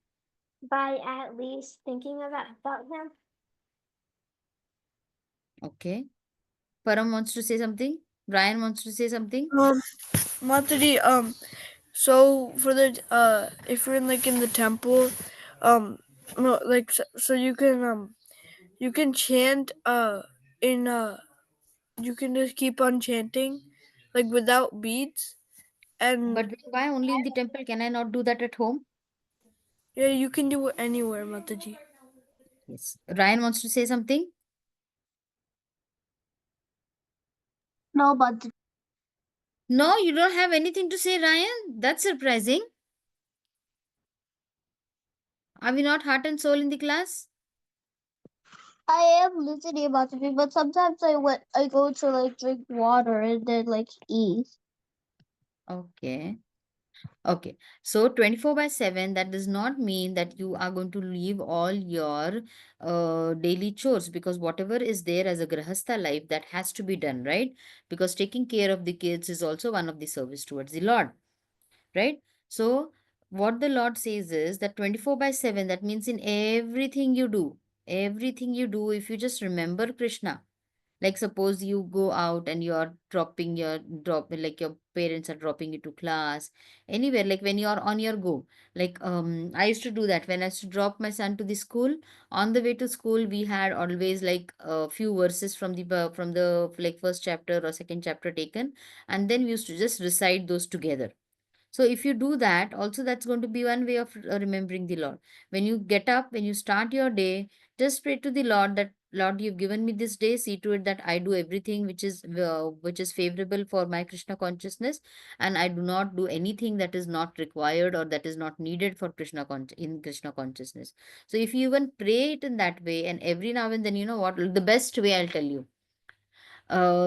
by at least thinking about him. Okay. Param wants to say something. Brian wants to say something. Mataji, so for the if you're in like in the temple, no, like so you can chant in you can just keep on chanting like without beats, and But then why only in the temple? Can I not do that at home? yeah, you can do it anywhere, Mataji. Yes. Ryan wants to say something. No, but No, you don't have anything to say, Ryan. That's surprising. Are we not heart and soul in the class? I am listening about the but sometimes I go to like drink water and then like eat. Okay. Okay. So 24/7, that does not mean that you are going to leave all your daily chores, because whatever is there as a grahastha life, that has to be done, right? Because taking care of the kids is also one of the service towards the Lord, right? So what the Lord says is that 24/7, that means in everything you do, if you just remember Krishna, like suppose you go out and you're dropping your drop like your parents are dropping you to class anywhere, like when you're on your go, like I used to do that when I used to drop my son to the school. On the way to school, we had always like a few verses from the like first chapter or second chapter taken, and then we used to just recite those together. So if you do that, also that's going to be one way of remembering the Lord. When you get up, when you start your day, just pray to the Lord that Lord, you've given me this day. See to it that I do everything which is favorable for my Krishna consciousness, and I do not do anything that is not required or that is not needed for in Krishna consciousness. So if you even pray it in that way, and every now and then, you know what, the best way I'll tell you,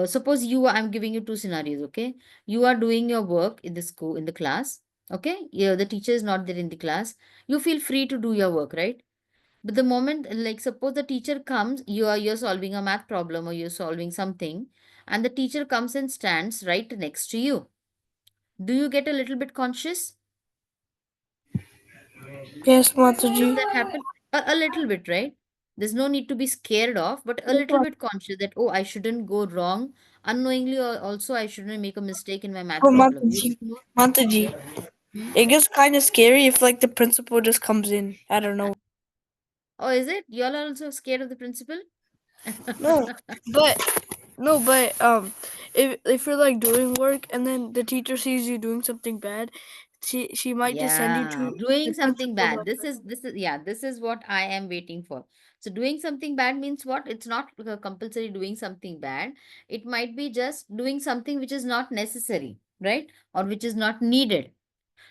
suppose I'm giving you two scenarios. Okay, you are doing your work in the school, in the class. Okay, yeah, the teacher is not there in the class. You feel free to do your work, right? But the moment, like suppose the teacher comes, you're solving a math problem or you're solving something, and the teacher comes and stands right next to you. Do you get a little bit conscious? Yes, Does Mataji. that happen? A little bit, right? There's no need to be scared of, but a little bit conscious that, oh, I shouldn't go wrong unknowingly, or also I shouldn't make a mistake in my math Oh, problem. You Mataji, don't know? Mataji. Yeah. Hmm? It gets kind of scary if like the principal just comes in. I don't know. Oh, is it? Y'all are also scared of the principal? No, but no, but if you're like doing work and then the teacher sees you doing something bad, she might just send you Yeah, to doing the something principal's bad. office. This is what I am waiting for. So doing something bad means what? It's not compulsory doing something bad. It might be just doing something which is not necessary, right? Or which is not needed.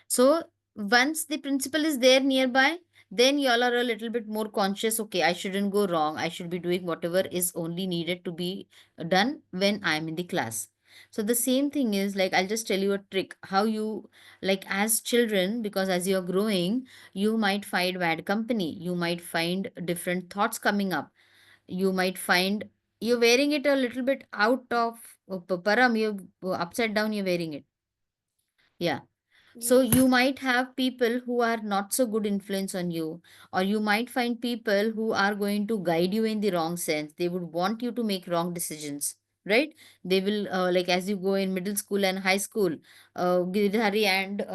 So once the principal is there nearby, then y'all are a little bit more conscious. Okay, I shouldn't go wrong. I should be doing whatever is only needed to be done when I'm in the class. So the same thing is like, I'll just tell you a trick how you, like as children, because as you're growing, you might find bad company. You might find different thoughts coming up. You might find you're wearing it a little bit out of param, you're upside down, you're wearing it. Yeah. So Yes. you might have people who are not so good influence on you, or you might find people who are going to guide you in the wrong sense. They would want you to make wrong decisions, right? They will, like as you go in middle school and high school, Giridhari and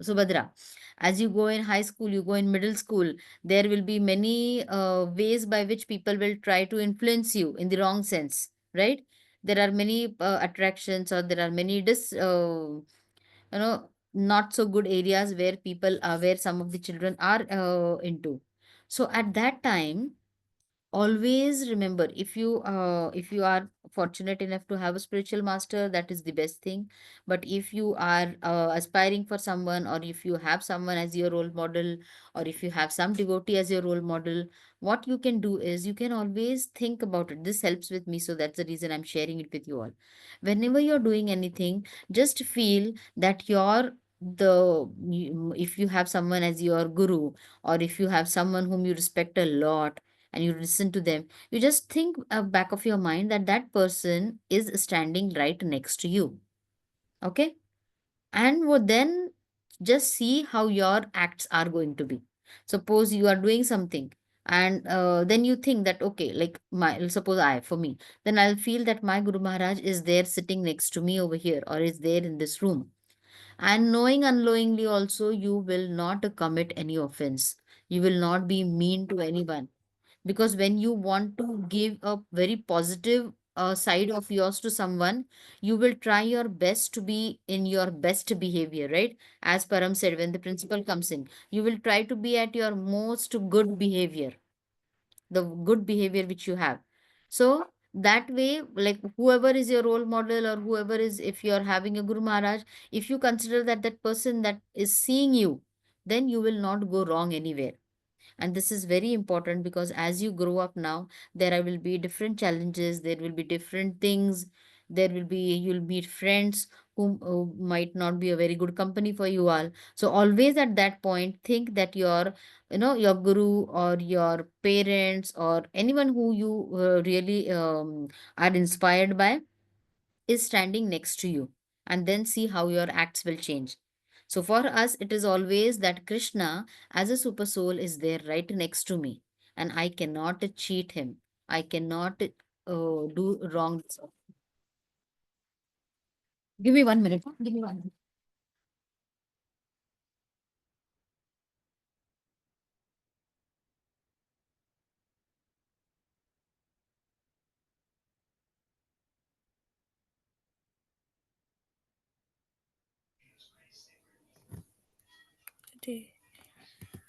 Subhadra. As you go in high school, you go in middle school, there will be many ways by which people will try to influence you in the wrong sense, right? There are many attractions, or there are many not so good areas where people are, where some of the children are into. So at that time, always remember, if you are fortunate enough to have a spiritual master, that is the best thing. But if you are aspiring for someone, or if you have someone as your role model, or if you have some devotee as your role model, what you can do is you can always think about it. This helps with me, so that's the reason I'm sharing it with you all. Whenever you're doing anything, just feel that if you have someone as your guru, or if you have someone whom you respect a lot, and you listen to them, you just think back of your mind that that person is standing right next to you. Okay, and would then just see how your acts are going to be. Suppose you are doing something, and then you think that, okay, like my, suppose I, for me, then I'll feel that my Guru Maharaj is there sitting next to me over here, or is there in this room. And knowing unknowingly also, you will not commit any offense, you will not be mean to anyone, because when you want to give a very positive side of yours to someone, you will try your best to be in your best behavior, right? As Param said, when the principal comes in, you will try to be at your most good behavior, the good behavior which you have. So that way, like whoever is your role model, or whoever is, if you are having a Guru Maharaj, if you consider that that person that is seeing you, then you will not go wrong anywhere. And this is very important, because as you grow up now, there will be different challenges, there will be different things, there will be, you'll meet friends who might not be a very good company for you all. So always at that point, think that your, your guru, or your parents, or anyone who you really are inspired by, is standing next to you, and then see how your acts will change. So for us, it is always that Krishna as a super soul is there right next to me, and I cannot cheat him. I cannot do wrong. Give me 1 minute. Give me 1 minute.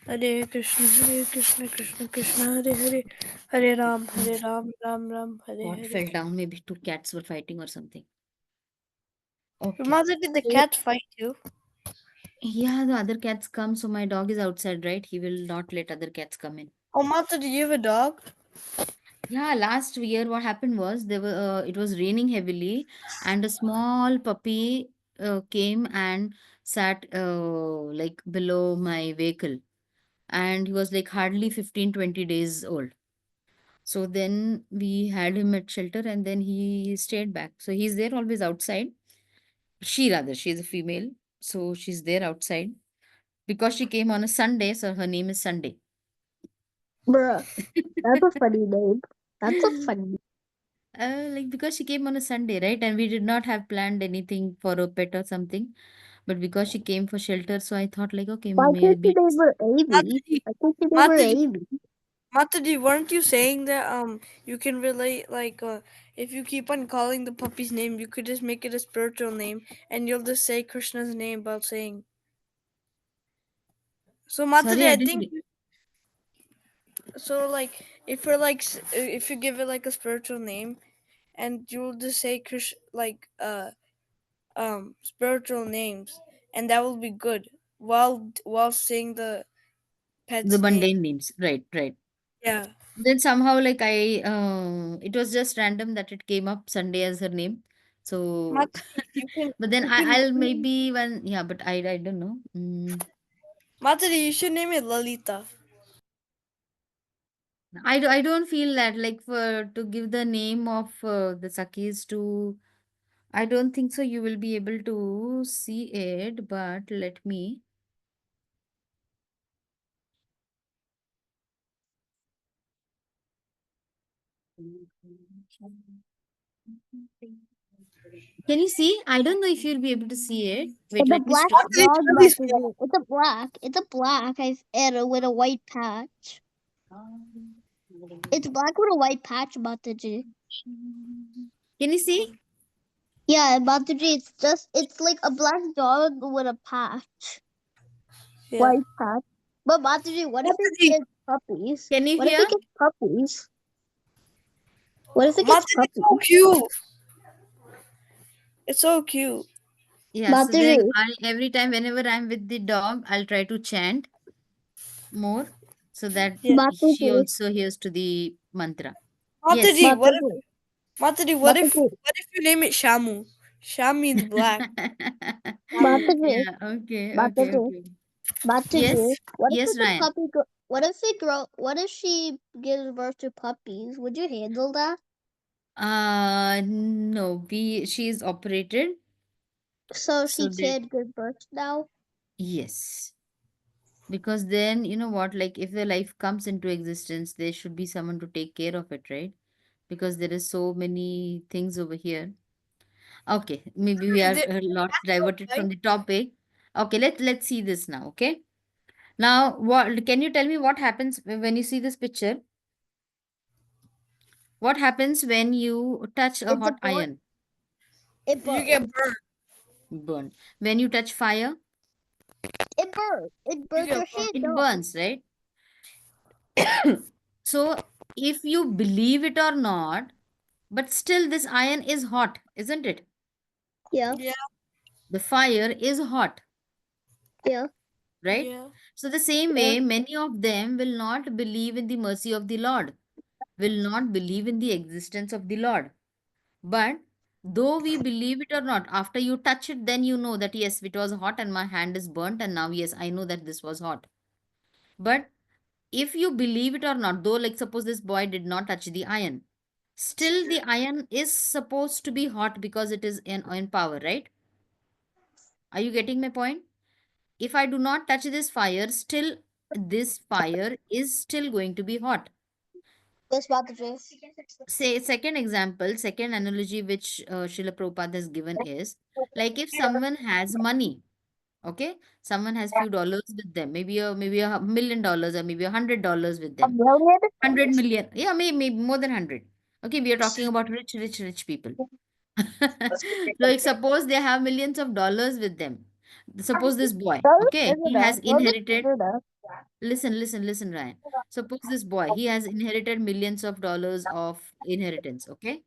Hare Hare Krishna, Krishna Krishna, Hare Hare, Hare Ram, Ram Ram, Hare Pot Hare. fell down. Maybe two cats were fighting or something. Your Okay. mother, did the cat fight you? Yeah, the other cats come. So my dog is outside, right? He will not let other cats come in. Oh, mother, do you have a dog? Yeah, last year what happened was, there were it was raining heavily, and a small puppy came and sat like below my vehicle, and he was like hardly 15-20 days old. So then we had him at shelter, and then he stayed back. So he's there always outside. She, rather, she's a female, so she's there outside because she came on a Sunday, so her name is Sunday. Bruh, that's a funny name. That's a funny. Like because she came on a Sunday, right? And we did not have planned anything for a pet or something. But because she came for shelter, so I thought like, okay, Why can't you maybe. name her Amy? Mataji, Why can't you name her Mataji, Amy? Mataji, weren't you saying that you can relate, like if you keep on calling the puppy's name, you could just make it a spiritual name, and you'll just say Krishna's name while saying. So Mataji, Sorry, I I didn't. think so. Like if you're like if you give it like a spiritual name, and you'll just say Krish, like spiritual names, and that will be good while saying the The pet's name. mundane names. Right, right. Yeah. Then somehow, like it was just random that it came up Sunday as her name. So, Mataji, but then you can I'll maybe when, yeah, but I don't know. Mataji, you should name it Lalita. I don't feel that like for to give the name of the Sakis to. I don't think so. You will be able to see it, but let me. Can you see? I don't know if you'll be able to see it. Wait, It's a let me black stop. Mataji, it's dog, really small. Mataji. It's a black. It's a black. And with a white patch. It's black with a white patch, Mataji. Can you see? Yeah, Mataji. It's like a black dog with a patch, Yeah. white patch. But Mataji, what if it Mataji, gets puppies? Can you What if hear? it gets puppies? What if it gets Mataji, it's so puppies? cute. It's so cute. Yeah, so Mataji, then every time whenever I'm with the dog, I'll try to chant more so that Yeah. she Mataji, also hears to the mantra. Yes. Mataji, Mataji, Mataji, what if you name it Shamu? Sham means black. Shamu. Mataji, Yeah, okay, okay, Mataji, okay. Mataji. Yes, What if yes, it's a Ryan. puppy? What if she grow? What if she gives birth to puppies? Would you handle that? No, she is operated. So So she they, can't give birth now. yes. Because then, you know what, like if the life comes into existence, there should be someone to take care of it, right? Because there is so many things over here. Okay, maybe we Is are there a lot diverted right? from the topic. Okay, let's see this now, okay? Now, what can you tell me what happens when you see this picture? What happens when you touch a It's a hot burn. iron? It You get burns. burned. Burn. When you touch fire, It burns. It You burns get your burned. hand it off. burns, right? So, if you believe it or not, but still this iron is hot, isn't it? Yeah. Yeah, The fire is hot, Yeah. right? yeah. So, the same Yeah. way, many of them will not believe in the mercy of the Lord, will not believe in the existence of the Lord. But though we believe it or not, after you touch it, then you know that yes, it was hot and my hand is burnt, and now yes, I know that this was hot. But if you believe it or not, though, like suppose this boy did not touch the iron, still the iron is supposed to be hot because it is in power, right? Are you getting my point? If I do not touch this fire, still this fire is still going to be hot. Yes, Mataji. Say second example, second analogy which Srila Prabhupada has given is like if someone has money, okay, someone has few dollars with them, maybe $1 million or maybe $100 with A them, million? 100 million, yeah, maybe more than 100. Okay, we are talking about rich people. Like suppose they have millions of dollars with them. Suppose this boy, That okay, is he enough. has That is inherited. enough. Listen, Ryan. Suppose this boy, he has inherited millions of dollars of inheritance, okay?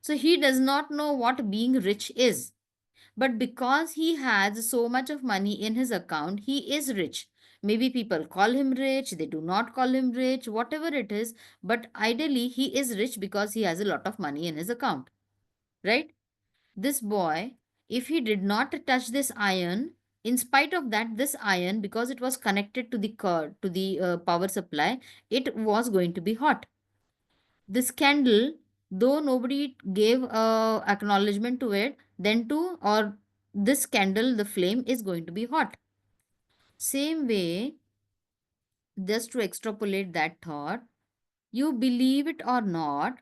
So he does not know what being rich is. But because he has so much of money in his account, he is rich. Maybe people call him rich, they do not call him rich, whatever it is. But ideally, he is rich because he has a lot of money in his account, right? This boy, if he did not touch this iron, in spite of that, this iron, because it was connected to the power supply, it was going to be hot. This candle, though nobody gave acknowledgement to it, then too, or this candle, the flame is going to be hot. Same way, just to extrapolate that thought, you believe it or not,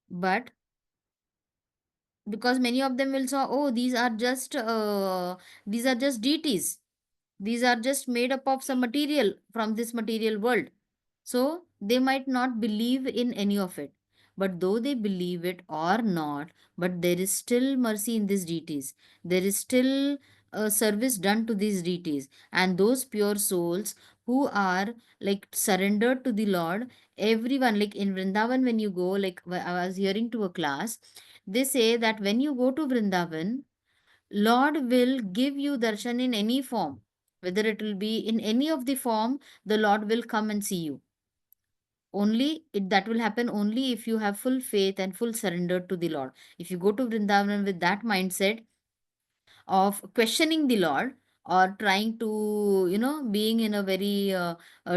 but because many of them will say, oh, these are just deities. These are just made up of some material from this material world. So they might not believe in any of it. But though they believe it or not, but there is still mercy in these deities. There is still a service done to these deities. And those pure souls who are like surrendered to the Lord, everyone, like in Vrindavan, when you go, like I was hearing to a class, they say that when you go to Vrindavan, Lord will give you darshan in any form. Whether it will be in any of the form, the Lord will come and see you. That will happen only if you have full faith and full surrender to the Lord. If you go to Vrindavan with that mindset of questioning the Lord or trying to, being in a very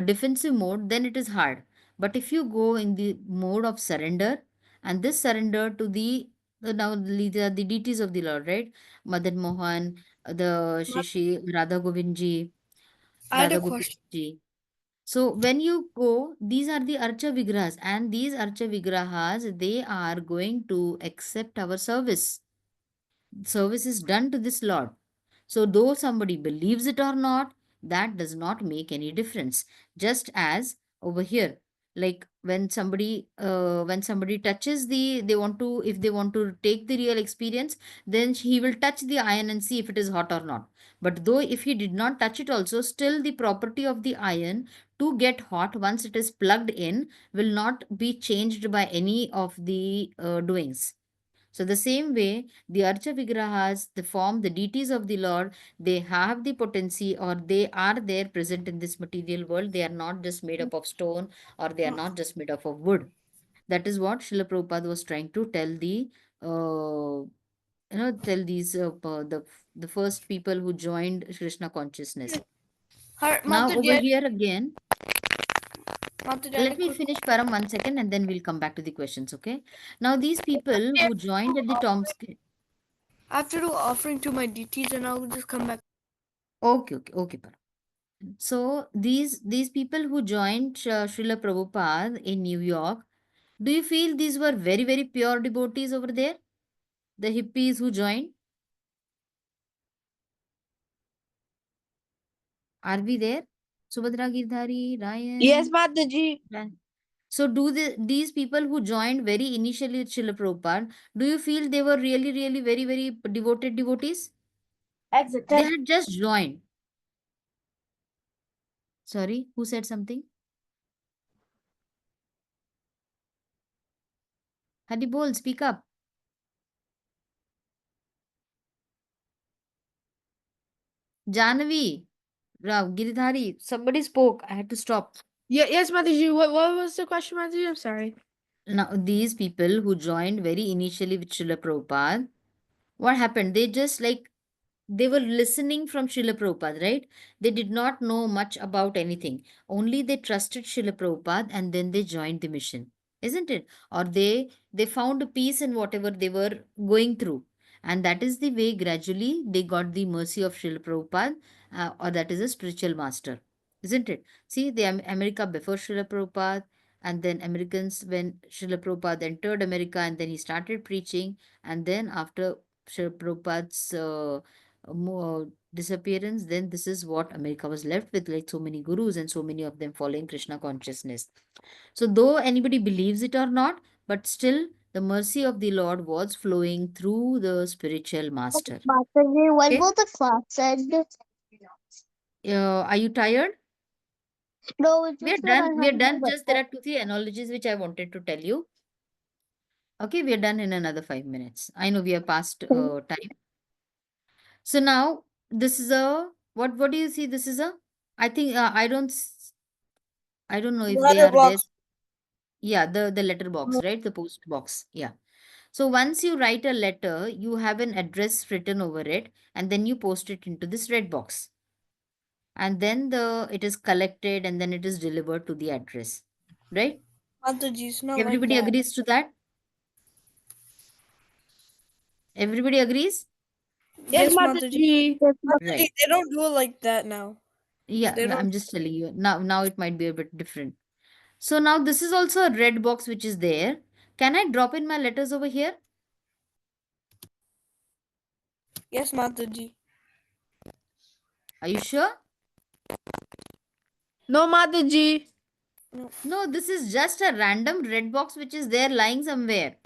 defensive mode, then it is hard. But if you go in the mode of surrender, and this surrender to the deities of the Lord, right? Madan Mohan, the Shri Radha Govind ji, I had a Radha Govind question. ji. So when you go, these are the Archa Vigrahas, and these Archa Vigrahas, they are going to accept our service. Service is done to this Lord. So though somebody believes it or not, that does not make any difference. Just as over here, like when somebody touches they want to, if they want to take the real experience, then he will touch the iron and see if it is hot or not. But though if he did not touch it also, still the property of the iron to get hot once it is plugged in will not be changed by any of the doings. So the same way, the Archa Vigrahas, the form, the deities of the Lord, they have the potency or they are there present in this material world. They are not just made up of stone or they are not just made up of wood. That is what Srila Prabhupada was trying to tell tell these, the first people who joined Krishna consciousness. Her Now over Mataji, here again, Mataji, I had a Let me quick finish Param 1 second and then we'll come back to the questions, okay? Now, these people who joined at the Tom's. I have to do offering to my deities and I'll just come back. Okay, okay, okay, Param. So, these people who joined Srila Prabhupada in New York, do you feel these were very, very pure devotees over there? The hippies who joined? Are we there? Subhadra Girdhari, Yes, Ryan. Mataji. Ryan. So, these people who joined very initially with Srila Prabhupada, do you feel they were really, really very, very devoted devotees? They Exactly. had just joined. Sorry, who said something? Hadi bol, speak up. Janavi, Rao, Giridhari, somebody spoke. I had to stop. Yeah, yes, Mataji. What was the question, Mataji? I'm sorry. Now, these people who joined very initially with Srila Prabhupada, what happened? They just like they were listening from Srila Prabhupada, right? They did not know much about anything. Only they trusted Srila Prabhupada and then they joined the mission, isn't it? Or they found a peace in whatever they were going through. And that is the way gradually they got the mercy of Srila Prabhupada, or that is a spiritual master, isn't it? See, the America before Srila Prabhupada, and then Americans when Srila Prabhupada entered America and then he started preaching, and then after Srila Prabhupada's disappearance, then this is what America was left with, like so many gurus and so many of them following Krishna consciousness. So, though anybody believes it or not, but still the mercy of the Lord was flowing through the spiritual master. Mataji, when Okay. will the class end? Are you tired? No, it's We are just that I done. We have are done. another Just there are 2, 3 analogies which I wanted to tell you. Okay, we are done in another 5 minutes. I know we are past question. time. So now this is a what? What do you see? This is a. I think I don't know if they are there. Letterbox. Yeah, the letter box, right? The post box. Yeah. So once you write a letter, you have an address written over it, and then you post it into this red box. And then the it is collected and then it is delivered to the address. Right? Mataji, it's not like Everybody that. agrees to that? Everybody agrees? Yes, Yes, Mataji. Mataji. Yes, Mataji, Right. they don't do it like that now. Yeah, They don't. I'm just telling you. Now it might be a bit different. So now this is also a red box which is there. Can I drop in my letters over here? Yes, Mataji. Are you sure? No, Mataji. No. No, this is just a random red box which is there lying somewhere.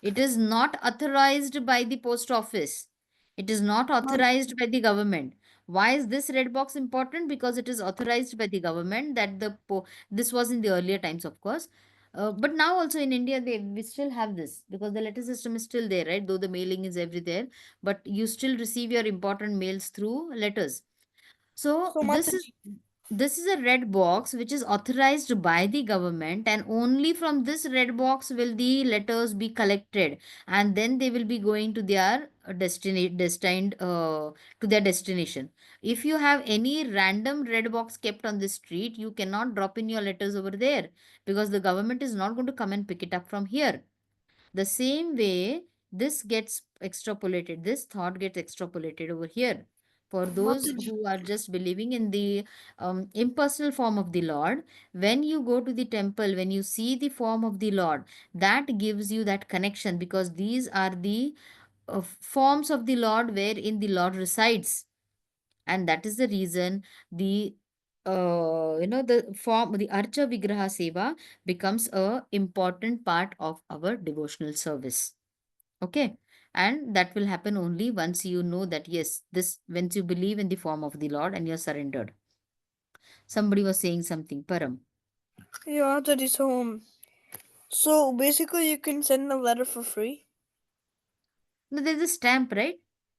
It is not authorized by the post office. It is not authorized by the government. Why is this red box important? Because it is authorized by the government that this was in the earlier times, of course. But now also in India, we still have this because the letter system is still there, right? Though the mailing is everywhere, but you still receive your important mails through letters. So So Mataji. this is a red box which is authorized by the government, and only from this red box will the letters be collected, and then they will be going to their destined to their destination. If you have any random red box kept on the street, you cannot drop in your letters over there because the government is not going to come and pick it up from here. The same way, this gets extrapolated, this thought gets extrapolated over here. For those Mataji. who are just believing in the impersonal form of the Lord, when you go to the temple, when you see the form of the Lord, that gives you that connection because these are the forms of the Lord wherein the Lord resides. And that is the reason the the form, the Archa Vigraha Seva becomes a important part of our devotional service. Okay. And that will happen only once you know that yes, this once you believe in the form of the Lord and you're surrendered. Somebody was saying something, Param. Yeah, Mataji. So basically, you can send a letter for free. No, there's a stamp, right?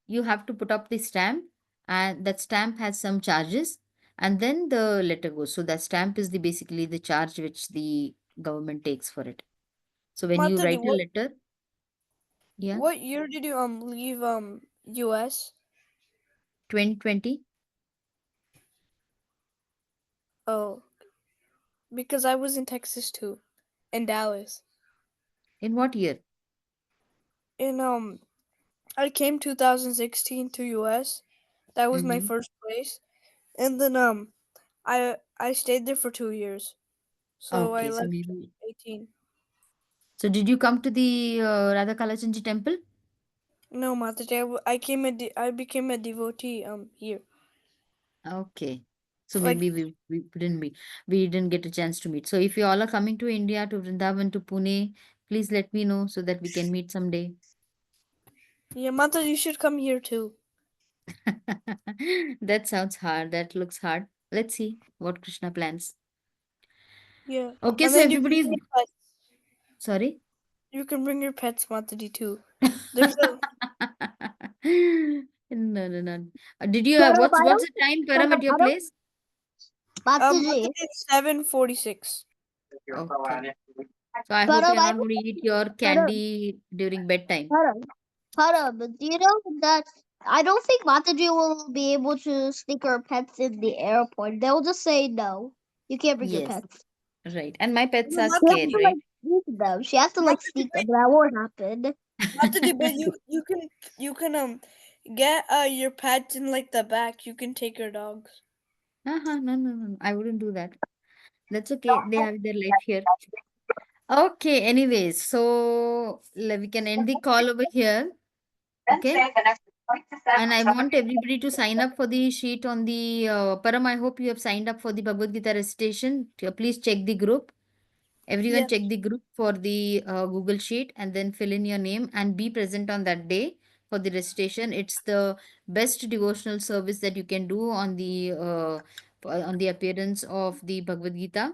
You have to put up the stamp, and that stamp has some charges, and then the letter goes. So that stamp is the basically the charge which the government takes for it. So when you Mataji, write a what letter, yeah, what year did you leave US? 2020. Oh, Because I was in Texas too, in Dallas. In what year? In I came 2016 to US. That was my Mm-hmm. first place, and then I stayed there for 2 years. So I Okay, so left maybe. 18. So did you come to the Radha Kalachanji temple? No, Mataji, I became a devotee here. Okay. So Like, maybe we didn't get a chance to meet. So if you all are coming to India, to Vrindavan, to Pune, please let me know so that we can meet someday. yeah, Mataji, you should come here too. That sounds hard. That looks hard. Let's see what Krishna plans. Yeah, Okay, and so then you can everybody's bring your pets. sorry. You can bring your pets, Mataji, too. There's a No, no, no. Did you Param, what's the time, Param, at your Param, place? Mataji, Mataji, it's 7:46. Okay. So I hope Param, you're not going to eat your Param, candy during bedtime. Param, Param, do you know that I don't think Mataji will be able to sneak her pets in the airport. They'll just say no. You can't bring your Yes, pets. right. And my pets No, are She has scared, Mataji, to right? like sneak them. She has to like Mataji, sneak them. That won't happen. Mataji, but you can get your pets in like the back. You can take your dogs. No, no, no. I wouldn't do that. That's okay. They have their life here. Okay, anyways, so we can end the call over here. Okay. And I want everybody to sign up for the sheet on the Param. I hope you have signed up for the Bhagavad Gita recitation. Please check the group. Everyone Yes. check the group for the Google Sheet and then fill in your name and be present on that day for the recitation. It's the best devotional service that you can do on the appearance of the Bhagavad Gita.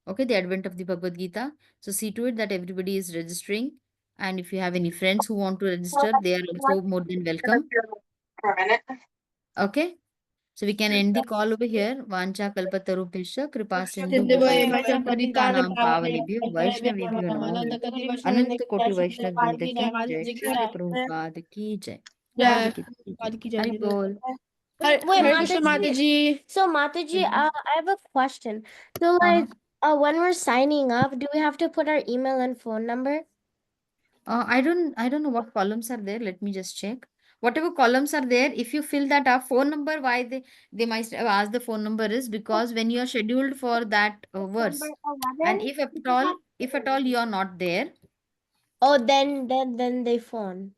Okay, the advent of the Bhagavad Gita. So see to it that everybody is registering. And if you have any friends who want to register, they are also more than welcome. Okay. So we can end the call over here. Vancha kalpatarubhishya kripa sindhu bhyavescha patitanam pavanebhyo vaishnavebhyo namo namaha. Ananta koti Vaishnav Vrinda ki jai. Srila Prabhupada ki jai. Yeah. Radhika ki jai. Hari Bol. Wait, Hare Thank you Krishna so much. Mataji. Mataji. So Mataji, Mhm. I have a question. So Uh-huh. when we're signing up, do we have to put our email and phone number? I don't know what columns are there. Let me just check. Whatever columns are there, if you fill that up, phone number, why they might have asked the phone number is because when you are scheduled for that Number verse, and 11. if at all you are not there, Oh, then they phone.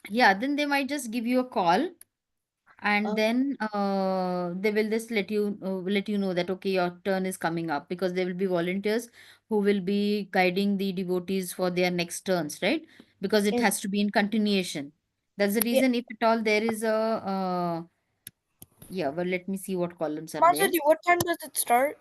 yeah, then they might just give you a call and Oh, then they will just let you know that okay, your turn is coming up, because there will be volunteers who will be guiding the devotees for their next turns, right? Because it is has to be in continuation. That's the Yeah. reason, if at all there is a yeah, well, let me see what columns are there. Mataji, what time does it start?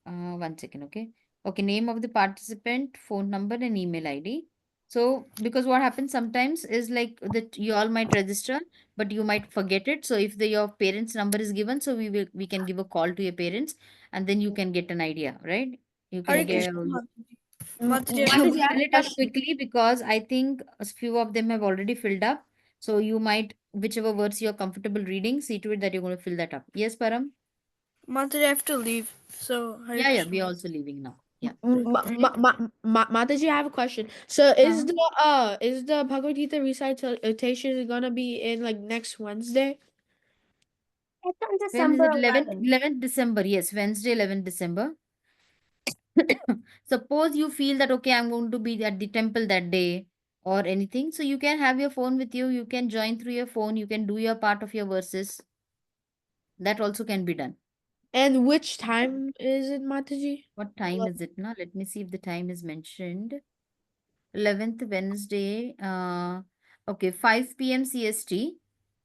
One second, okay. Okay, name of the participant, phone number, and email ID. So, because what happens sometimes is like that you all might register, but you might forget it. So, if your parents' number is given, so we can give a call to your parents, and then you can get an idea, right? You Hare can get Krishna, Mataji. Mataji, I you have a Mataji, I have fill a it up question. quickly because I think a few of them have already filled up. So you might, whichever words you're comfortable reading, see to it that you're going to fill that up. Yes, Param? Mataji, I have to leave. So Hare Yeah, Krishna. we're also leaving now. Yeah. Mataji, I have a question. So Uh-huh. is the Bhagavad Gita recitation gonna be in like next Wednesday? It's on When is December it? 11th, 11th. 11th December. Yes, Wednesday, 11th December. Suppose you feel that, okay, I'm going to be at the temple that day or anything. So you can have your phone with you. You can join through your phone. You can do your part of your verses. That also can be done. And which time is it, Mataji? What time is it now? Let me see if the time is mentioned. 11th Wednesday. Okay, 5 p.m. CST,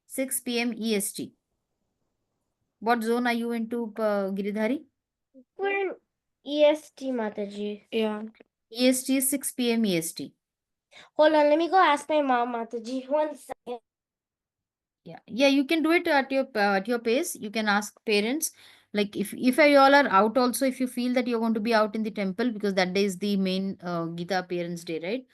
6 p.m. EST. What zone are you into, Giridhari? we're in EST, Mataji. Yeah. EST is 6 p.m. EST. Hold on, let me go ask my mom, Mataji. One second. Yeah, you can do it at your pace. You can ask parents, like if you all are out also, if you feel that you're going to be out in the temple, because that day is the main Gita parents day, right?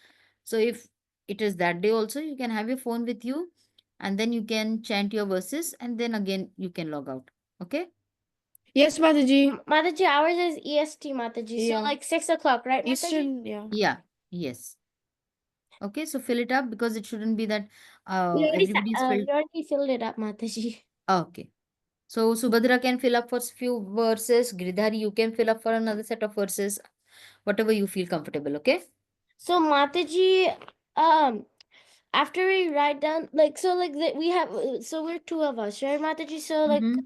So if it is that day also, you can have your phone with you, and then you can chant your verses, and then again you can log out. Okay. Yes, Mataji. Mataji, ours is EST, Mataji. Yeah. So like 6 o'clock, right, Mataji? Eastern, yeah. Yeah. Yes. Okay, so fill it up because it shouldn't be that everybody's We filled. already filled it up, Mataji. Okay. So Subhadra can fill up for few verses. Giridhari, you can fill up for another set of verses. Whatever you feel comfortable, okay? So Mataji, after we write down, like, so like we have, so we're two of us, right, Mataji? So like, Mhm.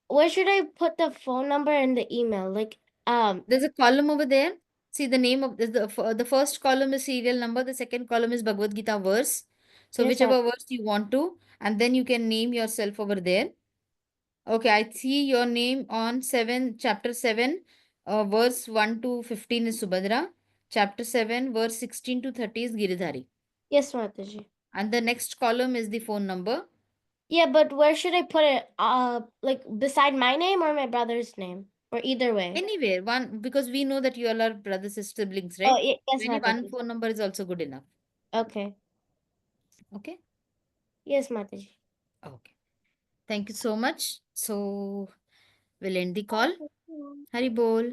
where should I put the phone number and the email? Like, There's a column over there. See the name of the first column is serial number. The second column is Bhagavad Gita verse. So yes, whichever verse you want to, and then you can name yourself over there. Okay, I see your name on chapter 7, verse 1 to 15 is Subhadra. Chapter 7, verse 16 to 30 is Giridhari. yes, Mataji. And the next column is the phone number. Yeah, but where should I put it? Like beside my name or my brother's name, or either way? Anywhere, one, because we know that you all are brothers and siblings, Oh, right? yes, Any one Mataji. phone number is also good enough. Okay. Okay? Yes, Mataji. Okay. Thank you so much. So we'll end the call. Hari Bol.